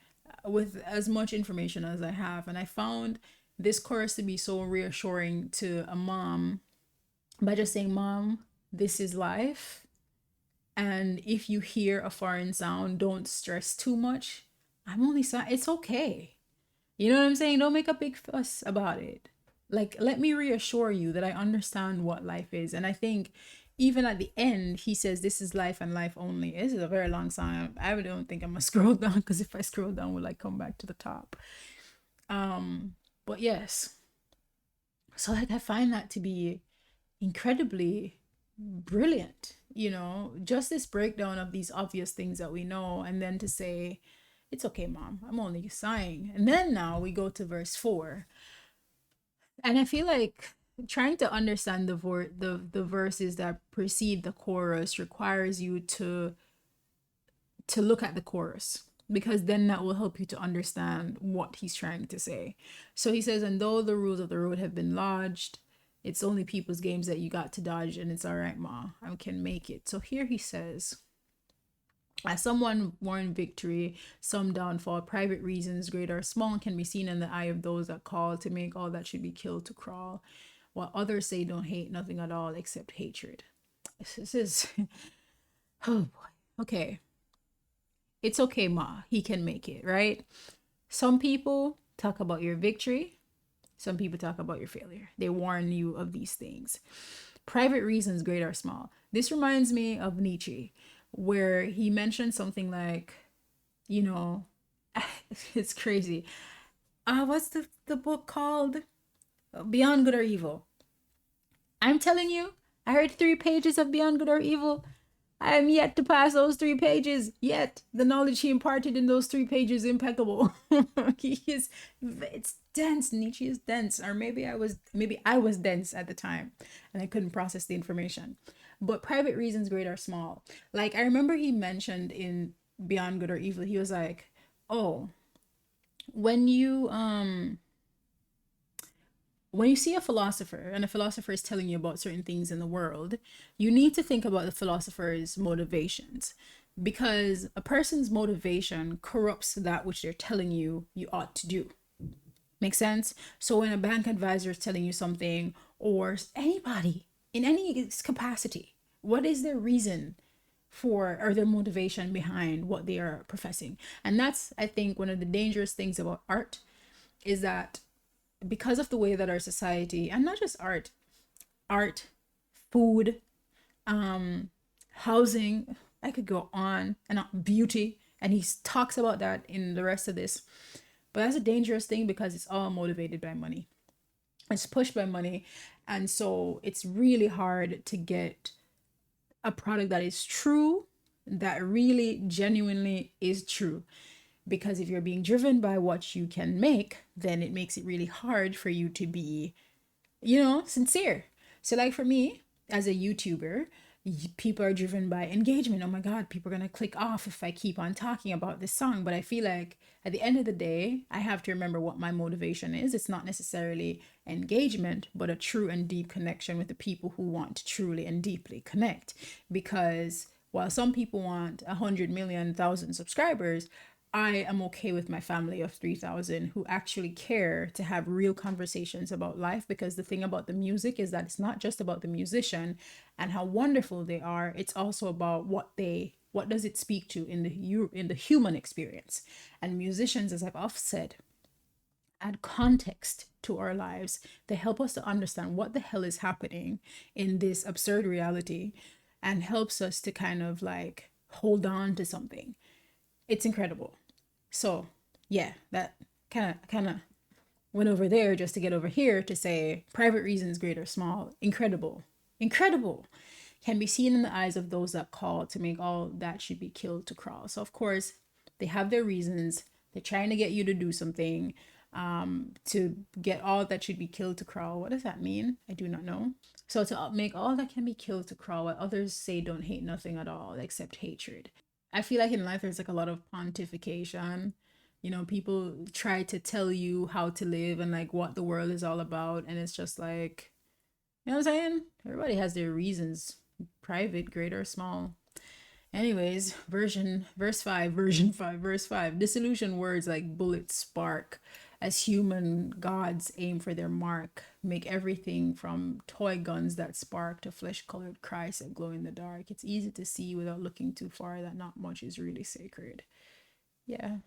with as much information as I have. And I found this chorus to be so reassuring to a mom by just saying, mom, this is life, and if you hear a foreign sound, don't stress too much. I'm only saying it's okay. You know what I'm saying? Don't make a big fuss about it. Like, let me reassure you that I understand what life is. And I think even at the end, he says, this is life and life only. This is a very long song. I don't think I'm going to scroll down, because if I scroll down, we'll like come back to the top. But yes. So like, I find that to be incredibly brilliant, you know, just this breakdown of these obvious things that we know. And then to say, it's okay, mom, I'm only sighing. And then now we go to verse 4. And I feel like trying to understand the verses that precede the chorus requires you to look at the chorus, because then that will help you to understand what he's trying to say. So he says, and though the rules of the road have been lodged, it's only people's games that you got to dodge, and it's all right, ma, I can make it. So here he says, as someone won victory, some downfall, private reasons, great or small, can be seen in the eye of those that call to make all that should be killed to crawl, while others say don't hate nothing at all except hatred. This is, oh boy. Okay. It's okay, ma. He can make it, right? Some people talk about your victory. Some people talk about your failure. They warn you of these things. Private reasons, great or small. This reminds me of Nietzsche, where he mentioned something like, you know, it's crazy. What's the book called? Beyond Good or Evil. I'm telling you, I heard 3 pages of Beyond Good or Evil. I am yet to pass those 3 pages. Yet the knowledge he imparted in those 3 pages is impeccable. He is, it's dense. Nietzsche is dense, or maybe I was dense at the time, and I couldn't process the information. But private reasons, great or small. Like I remember he mentioned in Beyond Good or Evil, he was like, "Oh, when you when you see a philosopher and a philosopher is telling you about certain things in the world, you need to think about the philosopher's motivations because a person's motivation corrupts that which they're telling you you ought to do. Make sense? So when a bank advisor is telling you something, or anybody in any capacity, what is their reason for or their motivation behind what they are professing? And that's, I think, one of the dangerous things about art is that because of the way that our society, and not just art, food, housing, I could go on and on, beauty, and he talks about that in the rest of this. But that's a dangerous thing because it's all motivated by money. It's pushed by money, and so it's really hard to get a product that is true, that really genuinely is true. Because if you're being driven by what you can make, then it makes it really hard for you to be, sincere. So, like for me, as a YouTuber, people are driven by engagement. Oh my God, people are going to click off if I keep on talking about this song. But I feel like at the end of the day, I have to remember what my motivation is. It's not necessarily engagement, but a true and deep connection with the people who want to truly and deeply connect. Because while some people want 100,000,000 subscribers, I am okay with my family of 3,000 who actually care to have real conversations about life, because the thing about the music is that it's not just about the musician and how wonderful they are. It's also about what does it speak to in the human experience. And musicians, as I've often said, add context to our lives. They help us to understand what the hell is happening in this absurd reality, and helps us to kind of like hold on to something. It's incredible. So yeah, that kind of went over there just to get over here to say private reasons, great or small, incredible, can be seen in the eyes of those that call to make all that should be killed to crawl. So of course they have their reasons. They're trying to get you to do something, to get all that should be killed to crawl. What does that mean? I do not know. So to make all that can be killed to crawl, what others say don't hate nothing at all except hatred. I feel like in life there's like a lot of pontification. People try to tell you how to live and like what the world is all about, and it's just like, you know what I'm saying? Everybody has their reasons, private, great or small. Anyways, verse 5, verse 5. Disillusion words like bullets spark as human gods aim for their mark. Make everything from toy guns that spark to flesh colored Christ that glow in the dark. It's easy to see without looking too far that not much is really sacred. Yeah.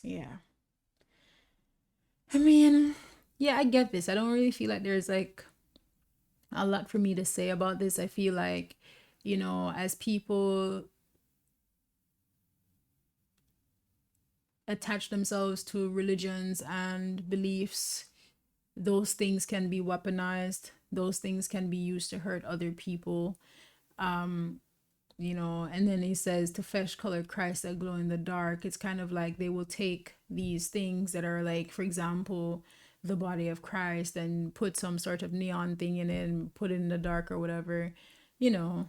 Yeah. I mean, yeah, I get this. I don't really feel like there's like a lot for me to say about this. I feel like, as people attach themselves to religions and beliefs, those things can be weaponized. Those things can be used to hurt other people. And then he says to flesh colored Christ that glow in the dark. It's kind of like they will take these things that are like, for example, the body of Christ, and put some sort of neon thing in it and put it in the dark or whatever. You know,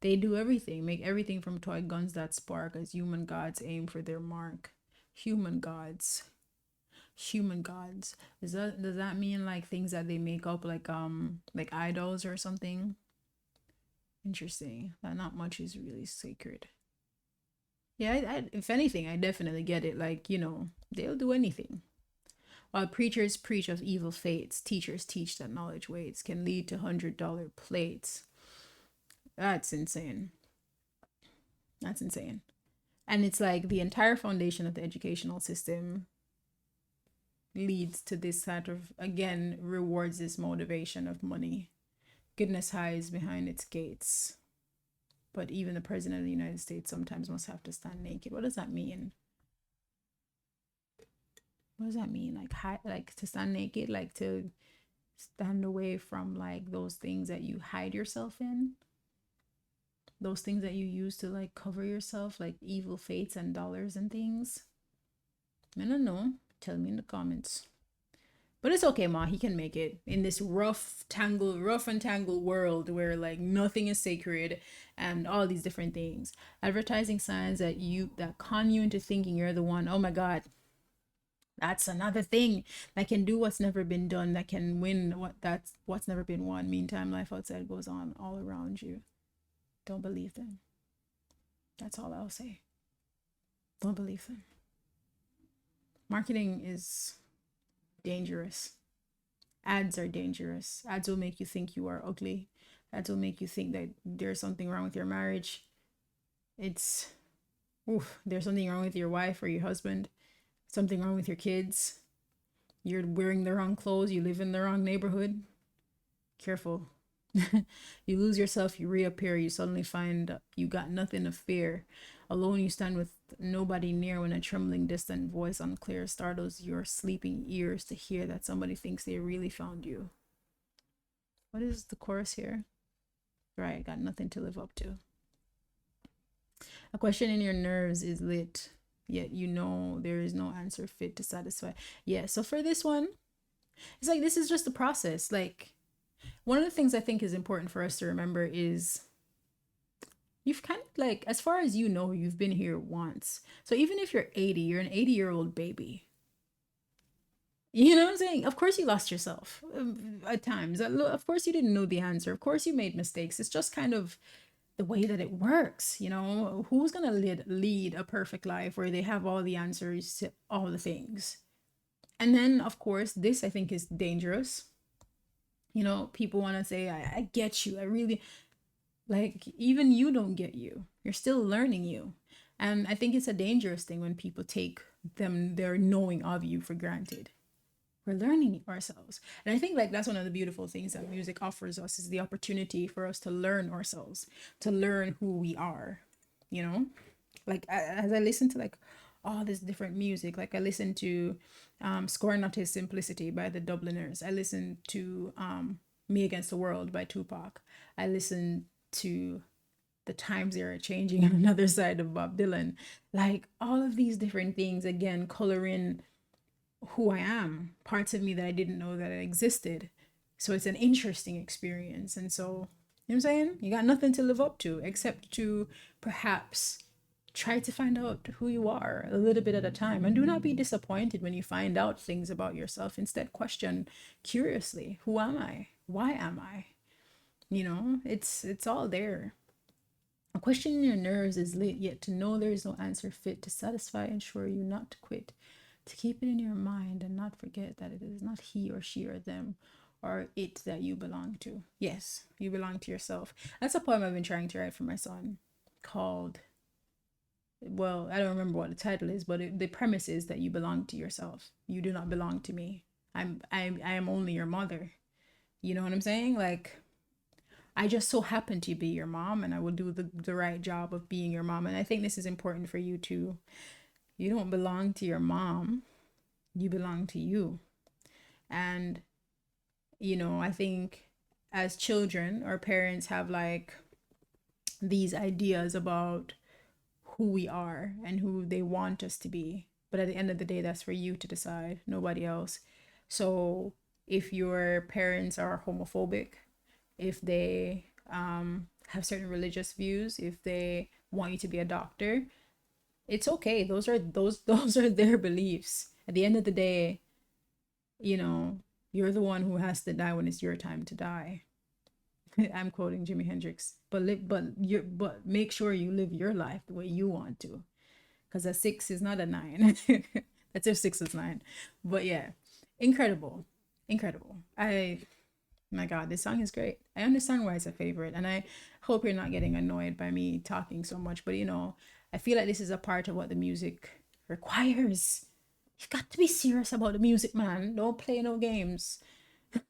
they do everything, make everything from toy guns that spark as human gods aim for their mark. Human gods. Human gods. Does that mean like things that they make up like idols or something? Interesting. That not much is really sacred. Yeah, if anything, I definitely get it. Like, they'll do anything. While preachers preach of evil fates, teachers teach that knowledge waits can lead to $100 plates. That's insane. That's insane. And it's like the entire foundation of the educational system leads to this sort of, again, rewards this motivation of money. Goodness hides behind its gates. But even the president of the United States sometimes must have to stand naked. What does that mean? What does that mean? Like to stand naked, like to stand away from like those things that you hide yourself in, those things that you use to like cover yourself, like evil fates and dollars and things. I don't know. Tell me in the comments. But it's okay, Ma. He can make it in this rough and tangled world where like nothing is sacred and all these different things. Advertising signs that con you into thinking you're the one. Oh my God, that's another thing that can do what's never been done. That can win what's never been won. Meantime, life outside goes on all around you. Don't believe them. That's all I'll say. Don't believe them. Marketing is dangerous. Ads are dangerous. Ads will make you think you are ugly. Ads will make you think that there's something wrong with your marriage. There's something wrong with your wife or your husband. Something wrong with your kids. You're wearing the wrong clothes. You live in the wrong neighborhood. Careful. You lose yourself, you reappear, you suddenly find you got nothing to fear. Alone you stand with nobody near when a trembling distant voice unclear startles your sleeping ears to hear that somebody thinks they really found you. What is the chorus here? Right, got nothing to live up to. A question in your nerves is lit, yet you know there is no answer fit to satisfy. Yeah, so for this one, it's like this is just a process. Like, one of the things I think is important for us to remember is you've kind of like, as far as you know, you've been here once. So even if you're 80, you're an 80-year-old baby. You know what I'm saying? Of course you lost yourself at times. Of course you didn't know the answer. Of course you made mistakes. It's just kind of the way that it works. You know, who's going to lead a perfect life where they have all the answers to all the things? And then, of course, this I think is dangerous. You know, people want to say, I get you. I really, like, even you don't get you. You're still learning you. And I think it's a dangerous thing when people take their knowing of you for granted. We're learning ourselves. And I think like that's one of the beautiful things that music offers us is the opportunity for us to learn ourselves, to learn who we are, you know? Like as I listen to like all this different music, like I listen to Scorn Not His Simplicity by the Dubliners. I listen to Me Against the World by Tupac. I listen to The Times They Are Changing on Another Side of Bob Dylan. Like all of these different things, again, color in who I am, parts of me that I didn't know that existed. So it's an interesting experience. And so, you know what I'm saying? You got nothing to live up to except to perhaps try to find out who you are a little bit at a time. And do not be disappointed when you find out things about yourself. Instead, question curiously, who am I? Why am I? You know, it's all there. A question in your nerves is lit, yet to know there is no answer fit to satisfy, ensure you not to quit, to keep it in your mind and not forget that it is not he or she or them or it that you belong to. Yes, you belong to yourself. That's a poem I've been trying to write for my son called, well, I don't remember what the title is, but the premise is that you belong to yourself. You do not belong to me. I am only your mother. You know what I'm saying? Like, I just so happen to be your mom and I will do the right job of being your mom. And I think this is important for you too. You don't belong to your mom. You belong to you. And, you know, I think as children, our parents have like these ideas about who we are and who they want us to be. But at the end of the day, that's for you to decide, nobody else. So if your parents are homophobic, if they have certain religious views, if they want you to be a doctor, it's okay. Those are their beliefs. At the end of the day, you know, you're the one who has to die when it's your time to die. I'm quoting Jimi Hendrix. But make sure you live your life the way you want to. Because a 6 is not a 9. That's if 6 is 9. But yeah, incredible. Incredible. My God, this song is great. I understand why it's a favorite. And I hope you're not getting annoyed by me talking so much. But you know, I feel like this is a part of what the music requires. You've got to be serious about the music, man. Don't play no games.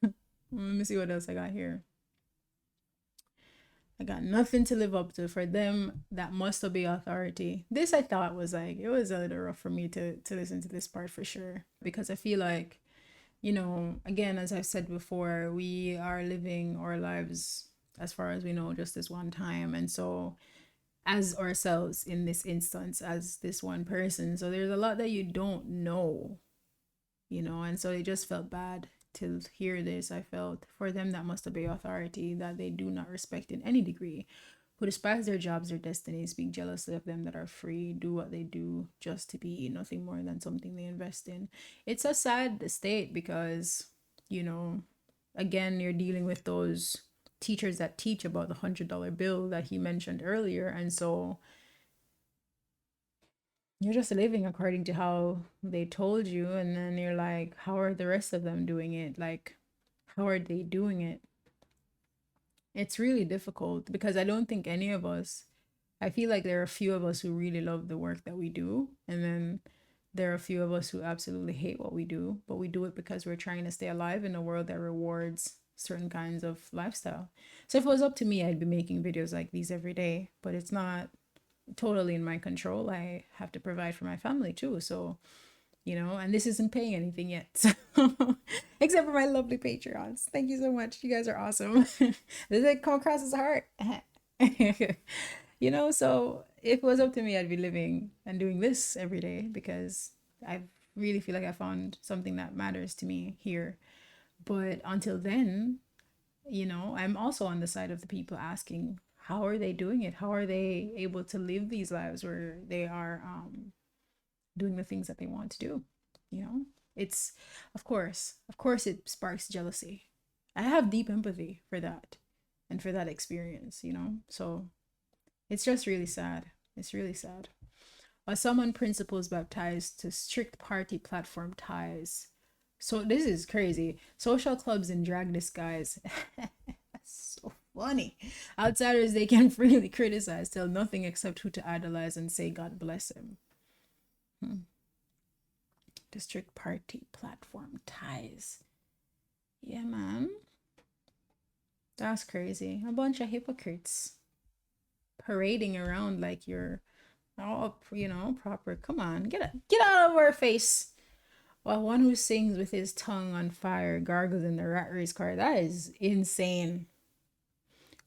Let me see what else I got here. I got nothing to live up to. For them, that must obey authority. This I thought was like, it was a little rough for me to listen to this part for sure. Because I feel like, again, as I've said before, we are living our lives, as far as we know, just this one time. And so, as ourselves in this instance, as this one person. So there's a lot that you don't know, and so it just felt bad to hear this. I felt for them that must obey authority that they do not respect in any degree, who despise their jobs, their destinies, speak jealously of them that are free, do what they do just to be nothing more than something they invest in. It's a sad state because, you know, again, you're dealing with those teachers that teach about the $100 bill that he mentioned earlier. And so you're just living according to how they told you. And then you're like, how are the rest of them doing it? Like, how are they doing it? It's really difficult because I don't think any of us, I feel like there are a few of us who really love the work that we do. And then there are a few of us who absolutely hate what we do, but we do it because we're trying to stay alive in a world that rewards certain kinds of lifestyle. So if it was up to me, I'd be making videos like these every day, but it's not totally in my control. I have to provide for my family too. So, and this isn't paying anything yet. So, except for my lovely Patreons. Thank you so much. You guys are awesome. Does it come across as heart? So if it was up to me, I'd be living and doing this every day because I really feel like I found something that matters to me here. But until then, I'm also on the side of the people asking, how are they doing it? How are they able to live these lives where they are doing the things that they want to do? It's, of course, it sparks jealousy. I have deep empathy for that and for that experience. So it's just really sad. It's really sad. Someone principals baptized to strict party platform ties. So this is crazy. Social clubs in drag disguise. That's so funny. Outsiders they can freely criticize, tell nothing except who to idolize and say God bless him. District party platform ties. Yeah, man. That's crazy. A bunch of hypocrites parading around like you're all, proper. Come on, get out of our face. Well, one who sings with his tongue on fire gargles in the rat race car. That is insane.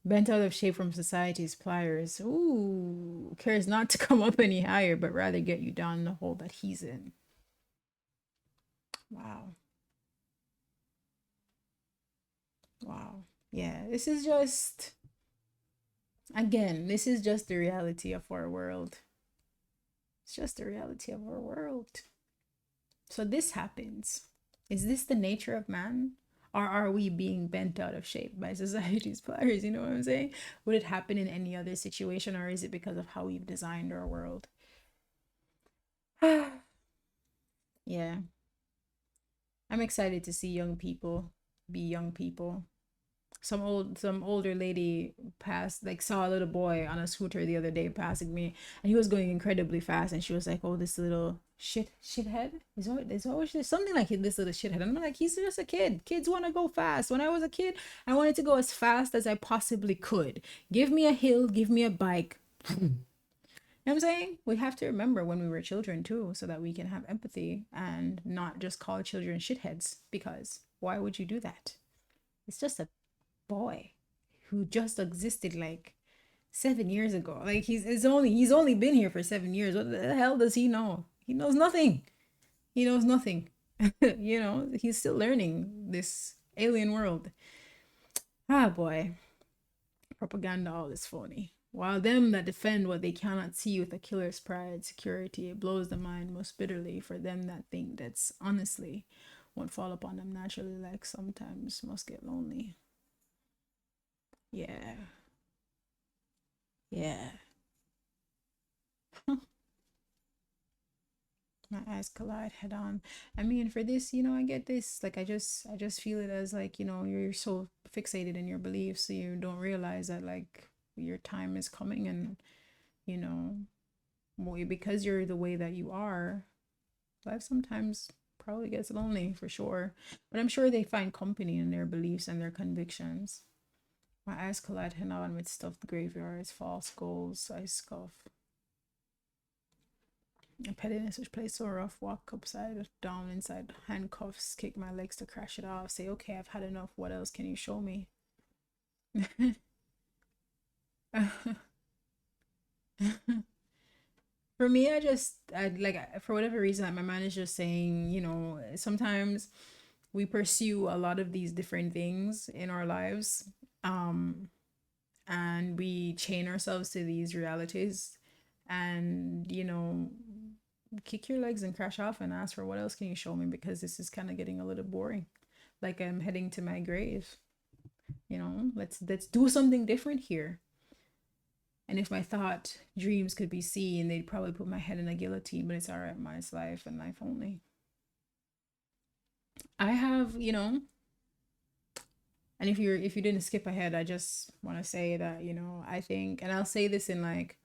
Bent out of shape from society's pliers. Ooh, cares not to come up any higher, but rather get you down the hole that he's in. Wow. Wow. Yeah, this is just, again, this is just the reality of our world. It's just the reality of our world. So this happens. Is this the nature of man? Or are we being bent out of shape by society's pliers? You know what I'm saying? Would it happen in any other situation, or is it because of how we've designed our world? Yeah. I'm excited to see young people be young people. Some older lady passed, like, saw a little boy on a scooter the other day passing me, and he was going incredibly fast, and she was like, oh, this little shithead is always something like this little shithead. And I'm like, he's just a kid. Kids want to go fast. When I was a kid, I wanted to go as fast as I possibly could. Give me a hill, give me a bike. You know what I'm saying? We have to remember when we were children too, so that we can have empathy and not just call children shitheads, because why would you do that? It's just a boy who just existed like 7 years ago. Like he's only been here for 7 years. What the hell does he know? He knows nothing. He knows nothing. He's still learning this alien world. Ah, boy. Propaganda all is phony. While them that defend what they cannot see with a killer's pride, security, it blows the mind most bitterly for them that think that's honestly won't fall upon them naturally, like sometimes must get lonely. Yeah. Yeah. My eyes collide head on. I mean, for this, I get this. Like, I just feel it as like, you're so fixated in your beliefs, so you don't realize that like your time is coming, and you know, because you're the way that you are, life sometimes probably gets lonely for sure. But I'm sure they find company in their beliefs and their convictions. My eyes collide head on with stuffed graveyards, false goals, I scoff. A pettiness which plays so rough, walk upside down inside handcuffs, kick my legs to crash it off, say, okay, I've had enough. What else can you show me? For me, I like, for whatever reason, like my mind is just saying, sometimes we pursue a lot of these different things in our lives, um, and we chain ourselves to these realities, and kick your legs and crash off and ask for what else can you show me, because this is kind of getting a little boring. Like I'm heading to my grave. Let's do something different here. And if my thought dreams could be seen, they'd probably put my head in a guillotine, but it's all right, mine's life and life only. I have, and if you didn't skip ahead, I just want to say that, I think, and I'll say this in like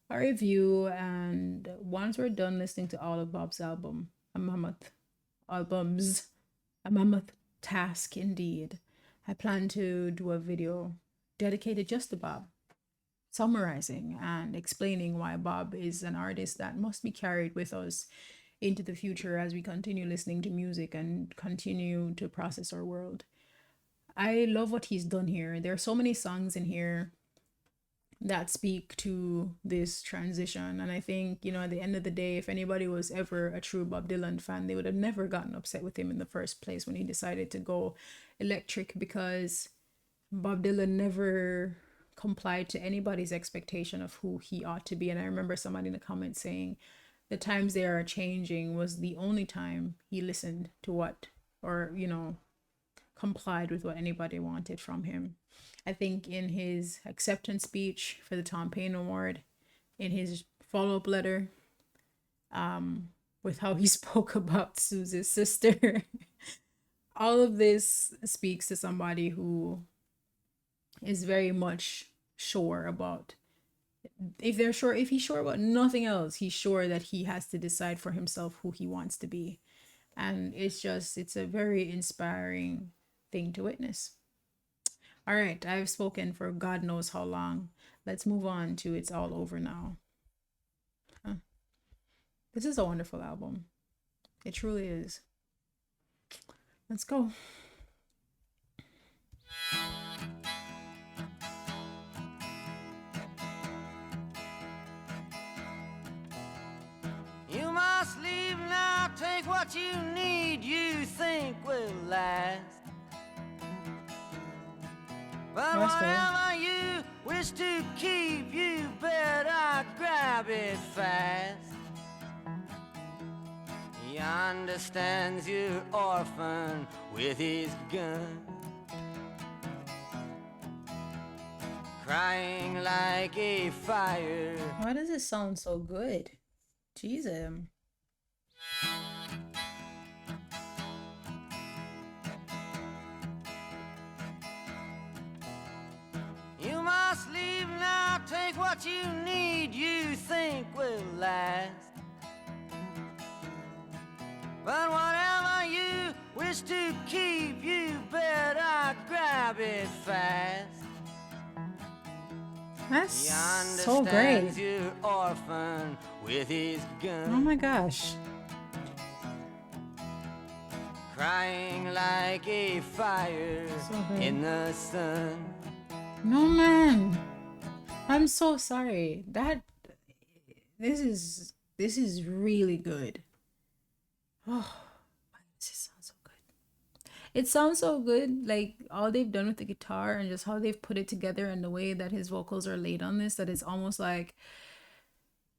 a review, and once we're done listening to all of Bob's albums, a mammoth task indeed. I plan to do a video dedicated just to Bob, summarizing and explaining why Bob is an artist that must be carried with us into the future as we continue listening to music and continue to process our world. I love what he's done here. There are so many songs in here that speak to this transition. And I think, at the end of the day, if anybody was ever a true Bob Dylan fan, they would have never gotten upset with him in the first place when he decided to go electric, because Bob Dylan never complied to anybody's expectation of who he ought to be. And I remember somebody in the comments saying the times they are changing was the only time he listened to what, or, complied with what anybody wanted from him. I think in his acceptance speech for the Tom Paine Award, in his follow-up letter, with how he spoke about Susie's sister, all of this speaks to somebody who is very much sure about, if he's sure about nothing else, he's sure that he has to decide for himself who he wants to be. And it's a very inspiring thing to witness. All right, I've spoken for God knows how long. Let's move on to It's All Over Now. This is a wonderful album. It truly is. Let's go. You must leave now, take what you need, you think will last. But whatever you wish to keep, you better grab it fast. He understands your orphan with his gun, crying like a fire. Why does it sound so good? Jesus. You must leave now, take what you need, you think will last. But whatever you wish to keep, you better grab it fast. That's so great. Your orphan with his gun. Oh my gosh. Crying like a fire in the sun. No, man. I'm so sorry. This is really good. Oh, this sounds so good. It sounds so good, like all they've done with the guitar and just how they've put it together and the way that his vocals are laid on this, that it's almost like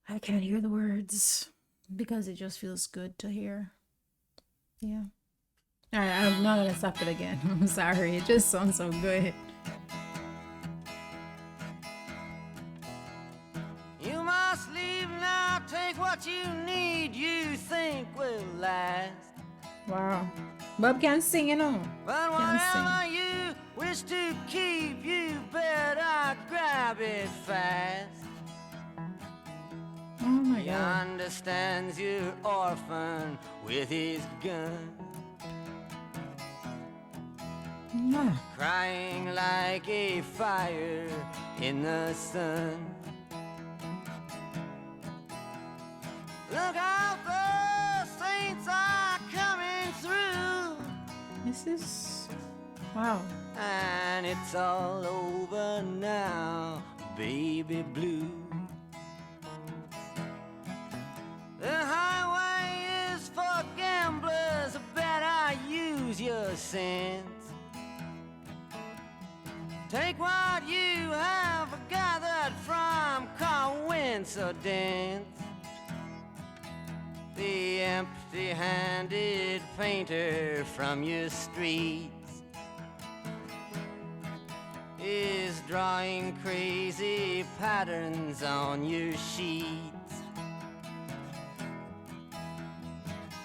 I can't hear the words because it just feels good to hear. Yeah. All right, I'm not gonna stop it again. I'm sorry. It just sounds so good. You must leave now, take what you need, you think will last. Wow. Bob can't sing, But whatever you wish to keep, you better grab it fast. Oh my He God. understands your orphan with his gun, Yeah. crying like a fire in the sun. Look out, the saints are coming through, This is wow. and it's all over now, baby blue. The highway is for gamblers, better use your sense. Take what you have gathered from coincidence. The empty-handed painter from your streets is drawing crazy patterns on your sheets.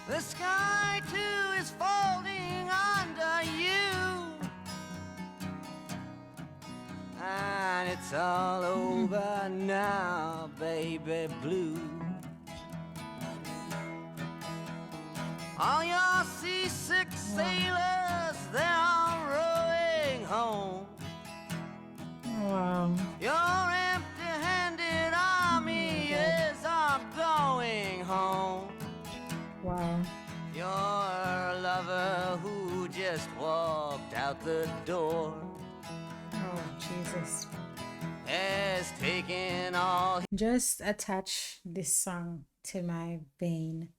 The sky too is folding under you, and it's all over now, baby blue. All your seasick sailors, they're all rowing home. Wow. Your empty-handed army is all going home. Wow. Your lover who just walked out the door Oh, Jesus. has taken all. Just attach this song to my vein,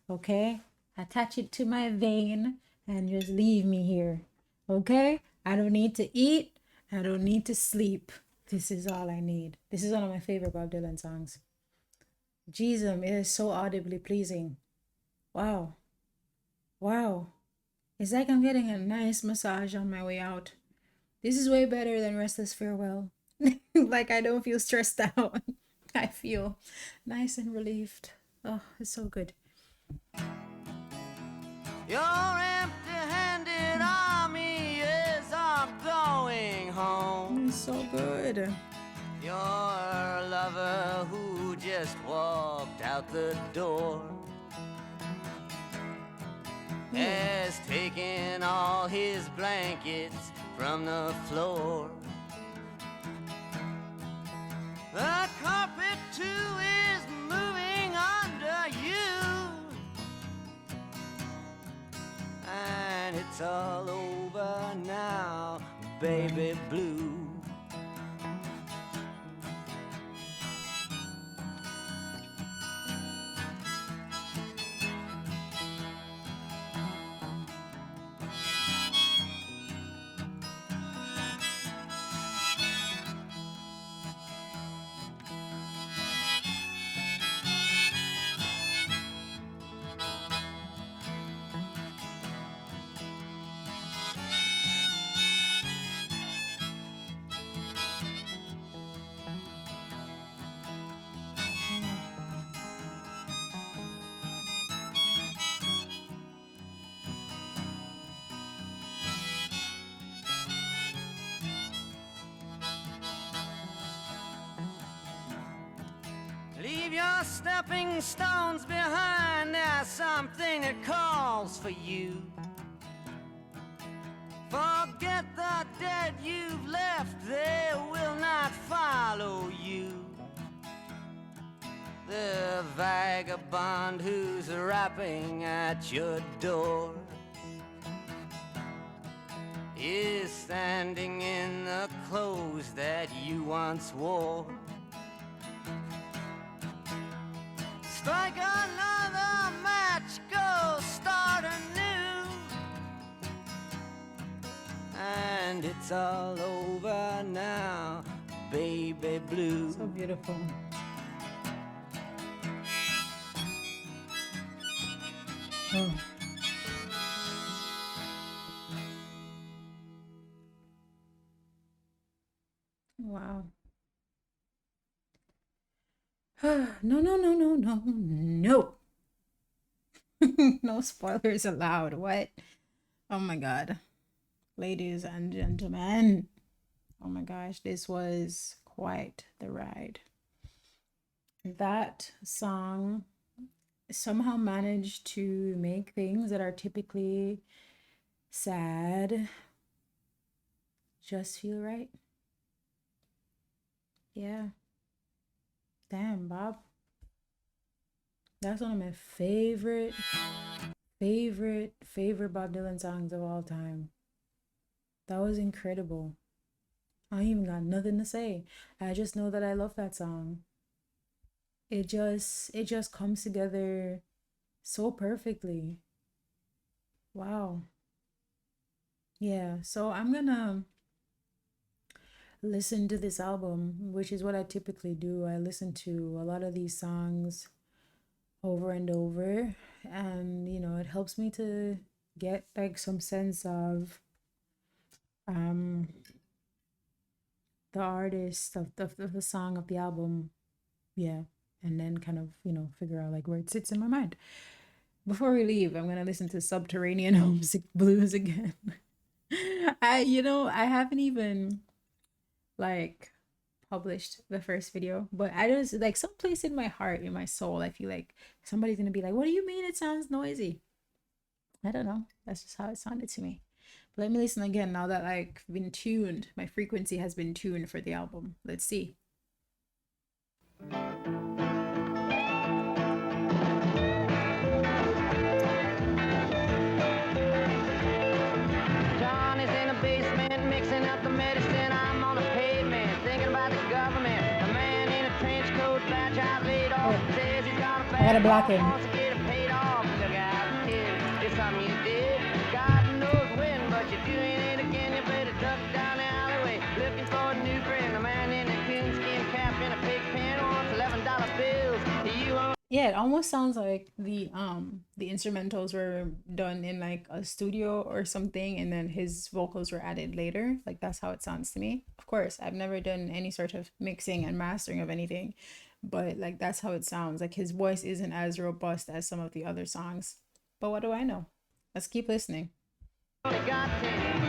okay? Attach it to my vein and just leave me here, okay? I don't need to eat. I don't need to sleep. This is all I need. This is one of my favorite Bob Dylan songs. Jesus, it is so audibly pleasing. Wow. Wow. It's like I'm getting a nice massage on my way out. This is way better than Restless Farewell. Like I don't feel stressed out. I feel nice and relieved. Oh, it's so good. Your empty-handed army is all going home. It's so good. Your lover who just walked out the door has taken all his blankets from the floor. The carpet too is moving under you, and it's all over now, baby blue. Leave your stepping stones behind, there's something that calls for you. Forget the dead you've left, they will not follow you. The vagabond who's rapping at your door is standing in the clothes that you once wore. Strike another match, go start anew, and it's all over now, baby blue. So beautiful. Oh. Wow. No, no, no, no, no, no. No spoilers allowed. What? Oh my God. Ladies and gentlemen. Oh my gosh, this was quite the ride. That song somehow managed to make things that are typically sad just feel right. Yeah. Damn, Bob. That's one of my favorite Bob Dylan songs of all time. That was incredible. I ain't even got nothing to say. I just know that I love that song. It just comes together so perfectly. Wow. Yeah. So I'm gonna listen to this album, which is what I typically do. I listen to a lot of these songs over and over, and it helps me to get like some sense of um the artist of the song of the album. Yeah. And then kind of, figure out like where it sits in my mind. Before we leave, I'm gonna listen to Subterranean Homesick Blues again. I haven't even like published the first video, but I just like someplace in my heart, in my soul, I feel like somebody's gonna be like, "What do you mean it sounds noisy?" I don't know. That's just how it sounded to me. But let me listen again now that I've been tuned. My frequency has been tuned for the album. Let's see. John is in the basement mixing up the medicine. I'm on the pavement thinking about the government. The man in a trench coat, badge out laid off, Oh, says he's got a I gotta bad block cough, him. wants to get it paid off. Look out, kid, it's something you did. God knows when, but you're doing it again. You better duck down the alleyway looking for a new friend. The man in a coonskin cap and a pig pen wants $11 bills. You won't. Yeah, it almost sounds like the instrumentals were done in like a studio or something, and then his vocals were added later. Like that's how it sounds to me. Of course, I've never done any sort of mixing and mastering of anything, but like that's how it sounds. Like his voice isn't as robust as some of the other songs. But what do I know? Let's keep listening. Got 10.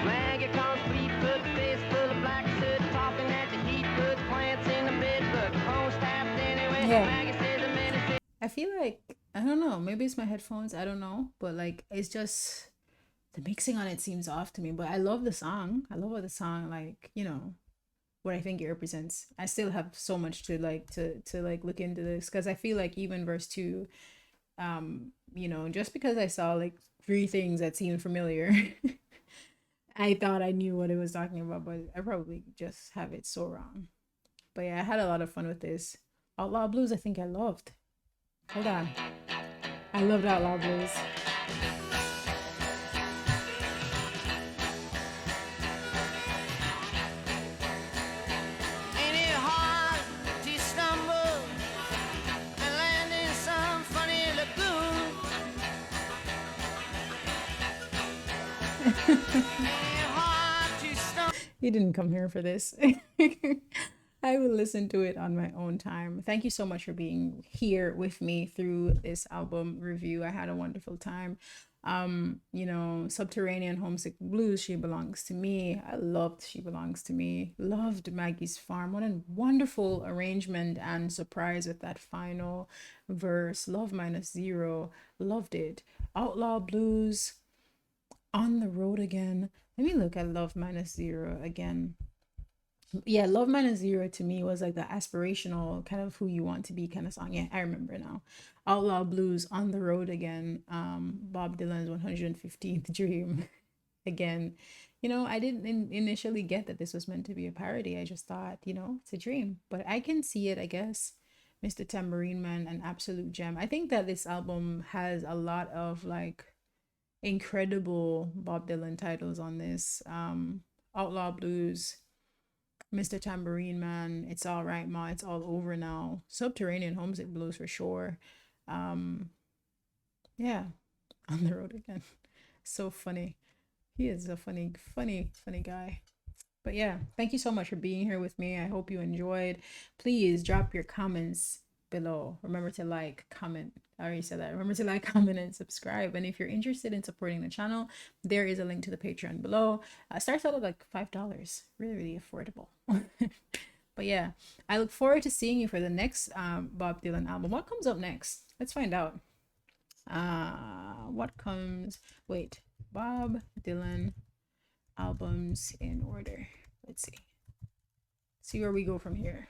Maggie comes fleet-foot, face full of black soot, talking at the heat, puts plants in the bed, but the phone's tapped anyway. Yeah. Maggie says a minute. I feel like I don't know, maybe it's my headphones, I don't know, but like it's just the mixing on it seems off to me, but I love the song. I love what the song like, what I think it represents. I still have so much to like to like look into this because I feel like even verse 2, just because I saw like three things that seemed familiar, I thought I knew what it was talking about, but I probably just have it so wrong. But yeah, I had a lot of fun with this. Outlaw Blues, I think I loved. Hold on. I loved Outlaw Blues. Ain't it hard to stumble and land in some funny lagoon? Ain't it hard to stumble? You didn't come here for this. I will listen to it on my own time. Thank you so much for being here with me through this album review. I had a wonderful time. Subterranean Homesick Blues, She Belongs to Me. I loved She Belongs to Me. Loved Maggie's Farm. What a wonderful arrangement and surprise with that final verse. Love Minus Zero. Loved it. Outlaw Blues, On the Road Again. Let me look at Love Minus Zero again. Yeah, Love Minus Zero to me was like the aspirational kind of who you want to be kind of song. Yeah, I remember now. Outlaw Blues, On the Road Again. Bob Dylan's 115th Dream. Again, I didn't initially get that this was meant to be a parody. I just thought, it's a dream. But I can see it, I guess. Mr. Tambourine Man, an absolute gem. I think that this album has a lot of like incredible Bob Dylan titles on this. Outlaw Blues, Mr. Tambourine Man, It's All Right Ma, It's All Over Now, Subterranean Homesick Blues for sure. Um, yeah, On the Road Again. So funny. He is a funny guy. But yeah, thank you so much for being here with me. I hope you enjoyed. Please drop your comments below. Remember to like, comment, I already said that. Remember to like, comment, and subscribe. And if you're interested in supporting the channel, there is a link to the Patreon below. Starts out at like $5. Really, really affordable. But yeah, I look forward to seeing you for the next Bob Dylan album. What comes up next? Let's find out. What comes? Wait, Bob Dylan albums in order. Let's see. See where we go from here.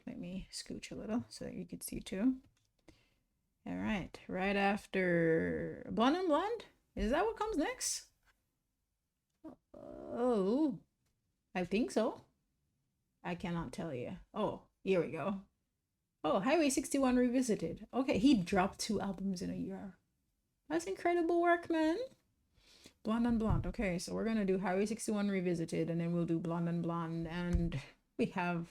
Let me scooch a little so that you can see too. All right, right after Blonde on Blonde. Is that what comes next? Oh, I think so. I cannot tell you. Oh, here we go. Oh, Highway 61 Revisited. Okay, he dropped 2 albums in a year. That's incredible work, man. Blonde on Blonde. Okay, so we're gonna do Highway 61 Revisited, and then we'll do Blonde on Blonde, and we have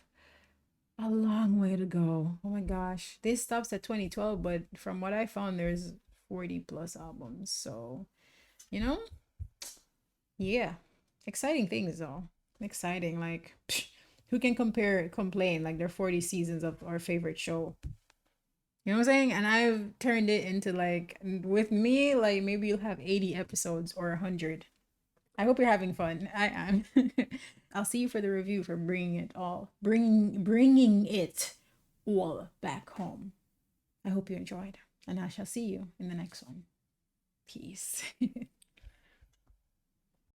a long way to go. Oh my gosh. This stops at 2012, but from what I found, there's 40 plus albums. So, you know, yeah. Exciting things though. Exciting. Like, who can complain? Like, there are 40 seasons of our favorite show. You know what I'm saying? And I've turned it into like, with me, like maybe you'll have 80 episodes or 100. I hope you're having fun. I am. I'll see you for the review for bringing it all back home. I hope you enjoyed, and I shall see you in the next one. Peace.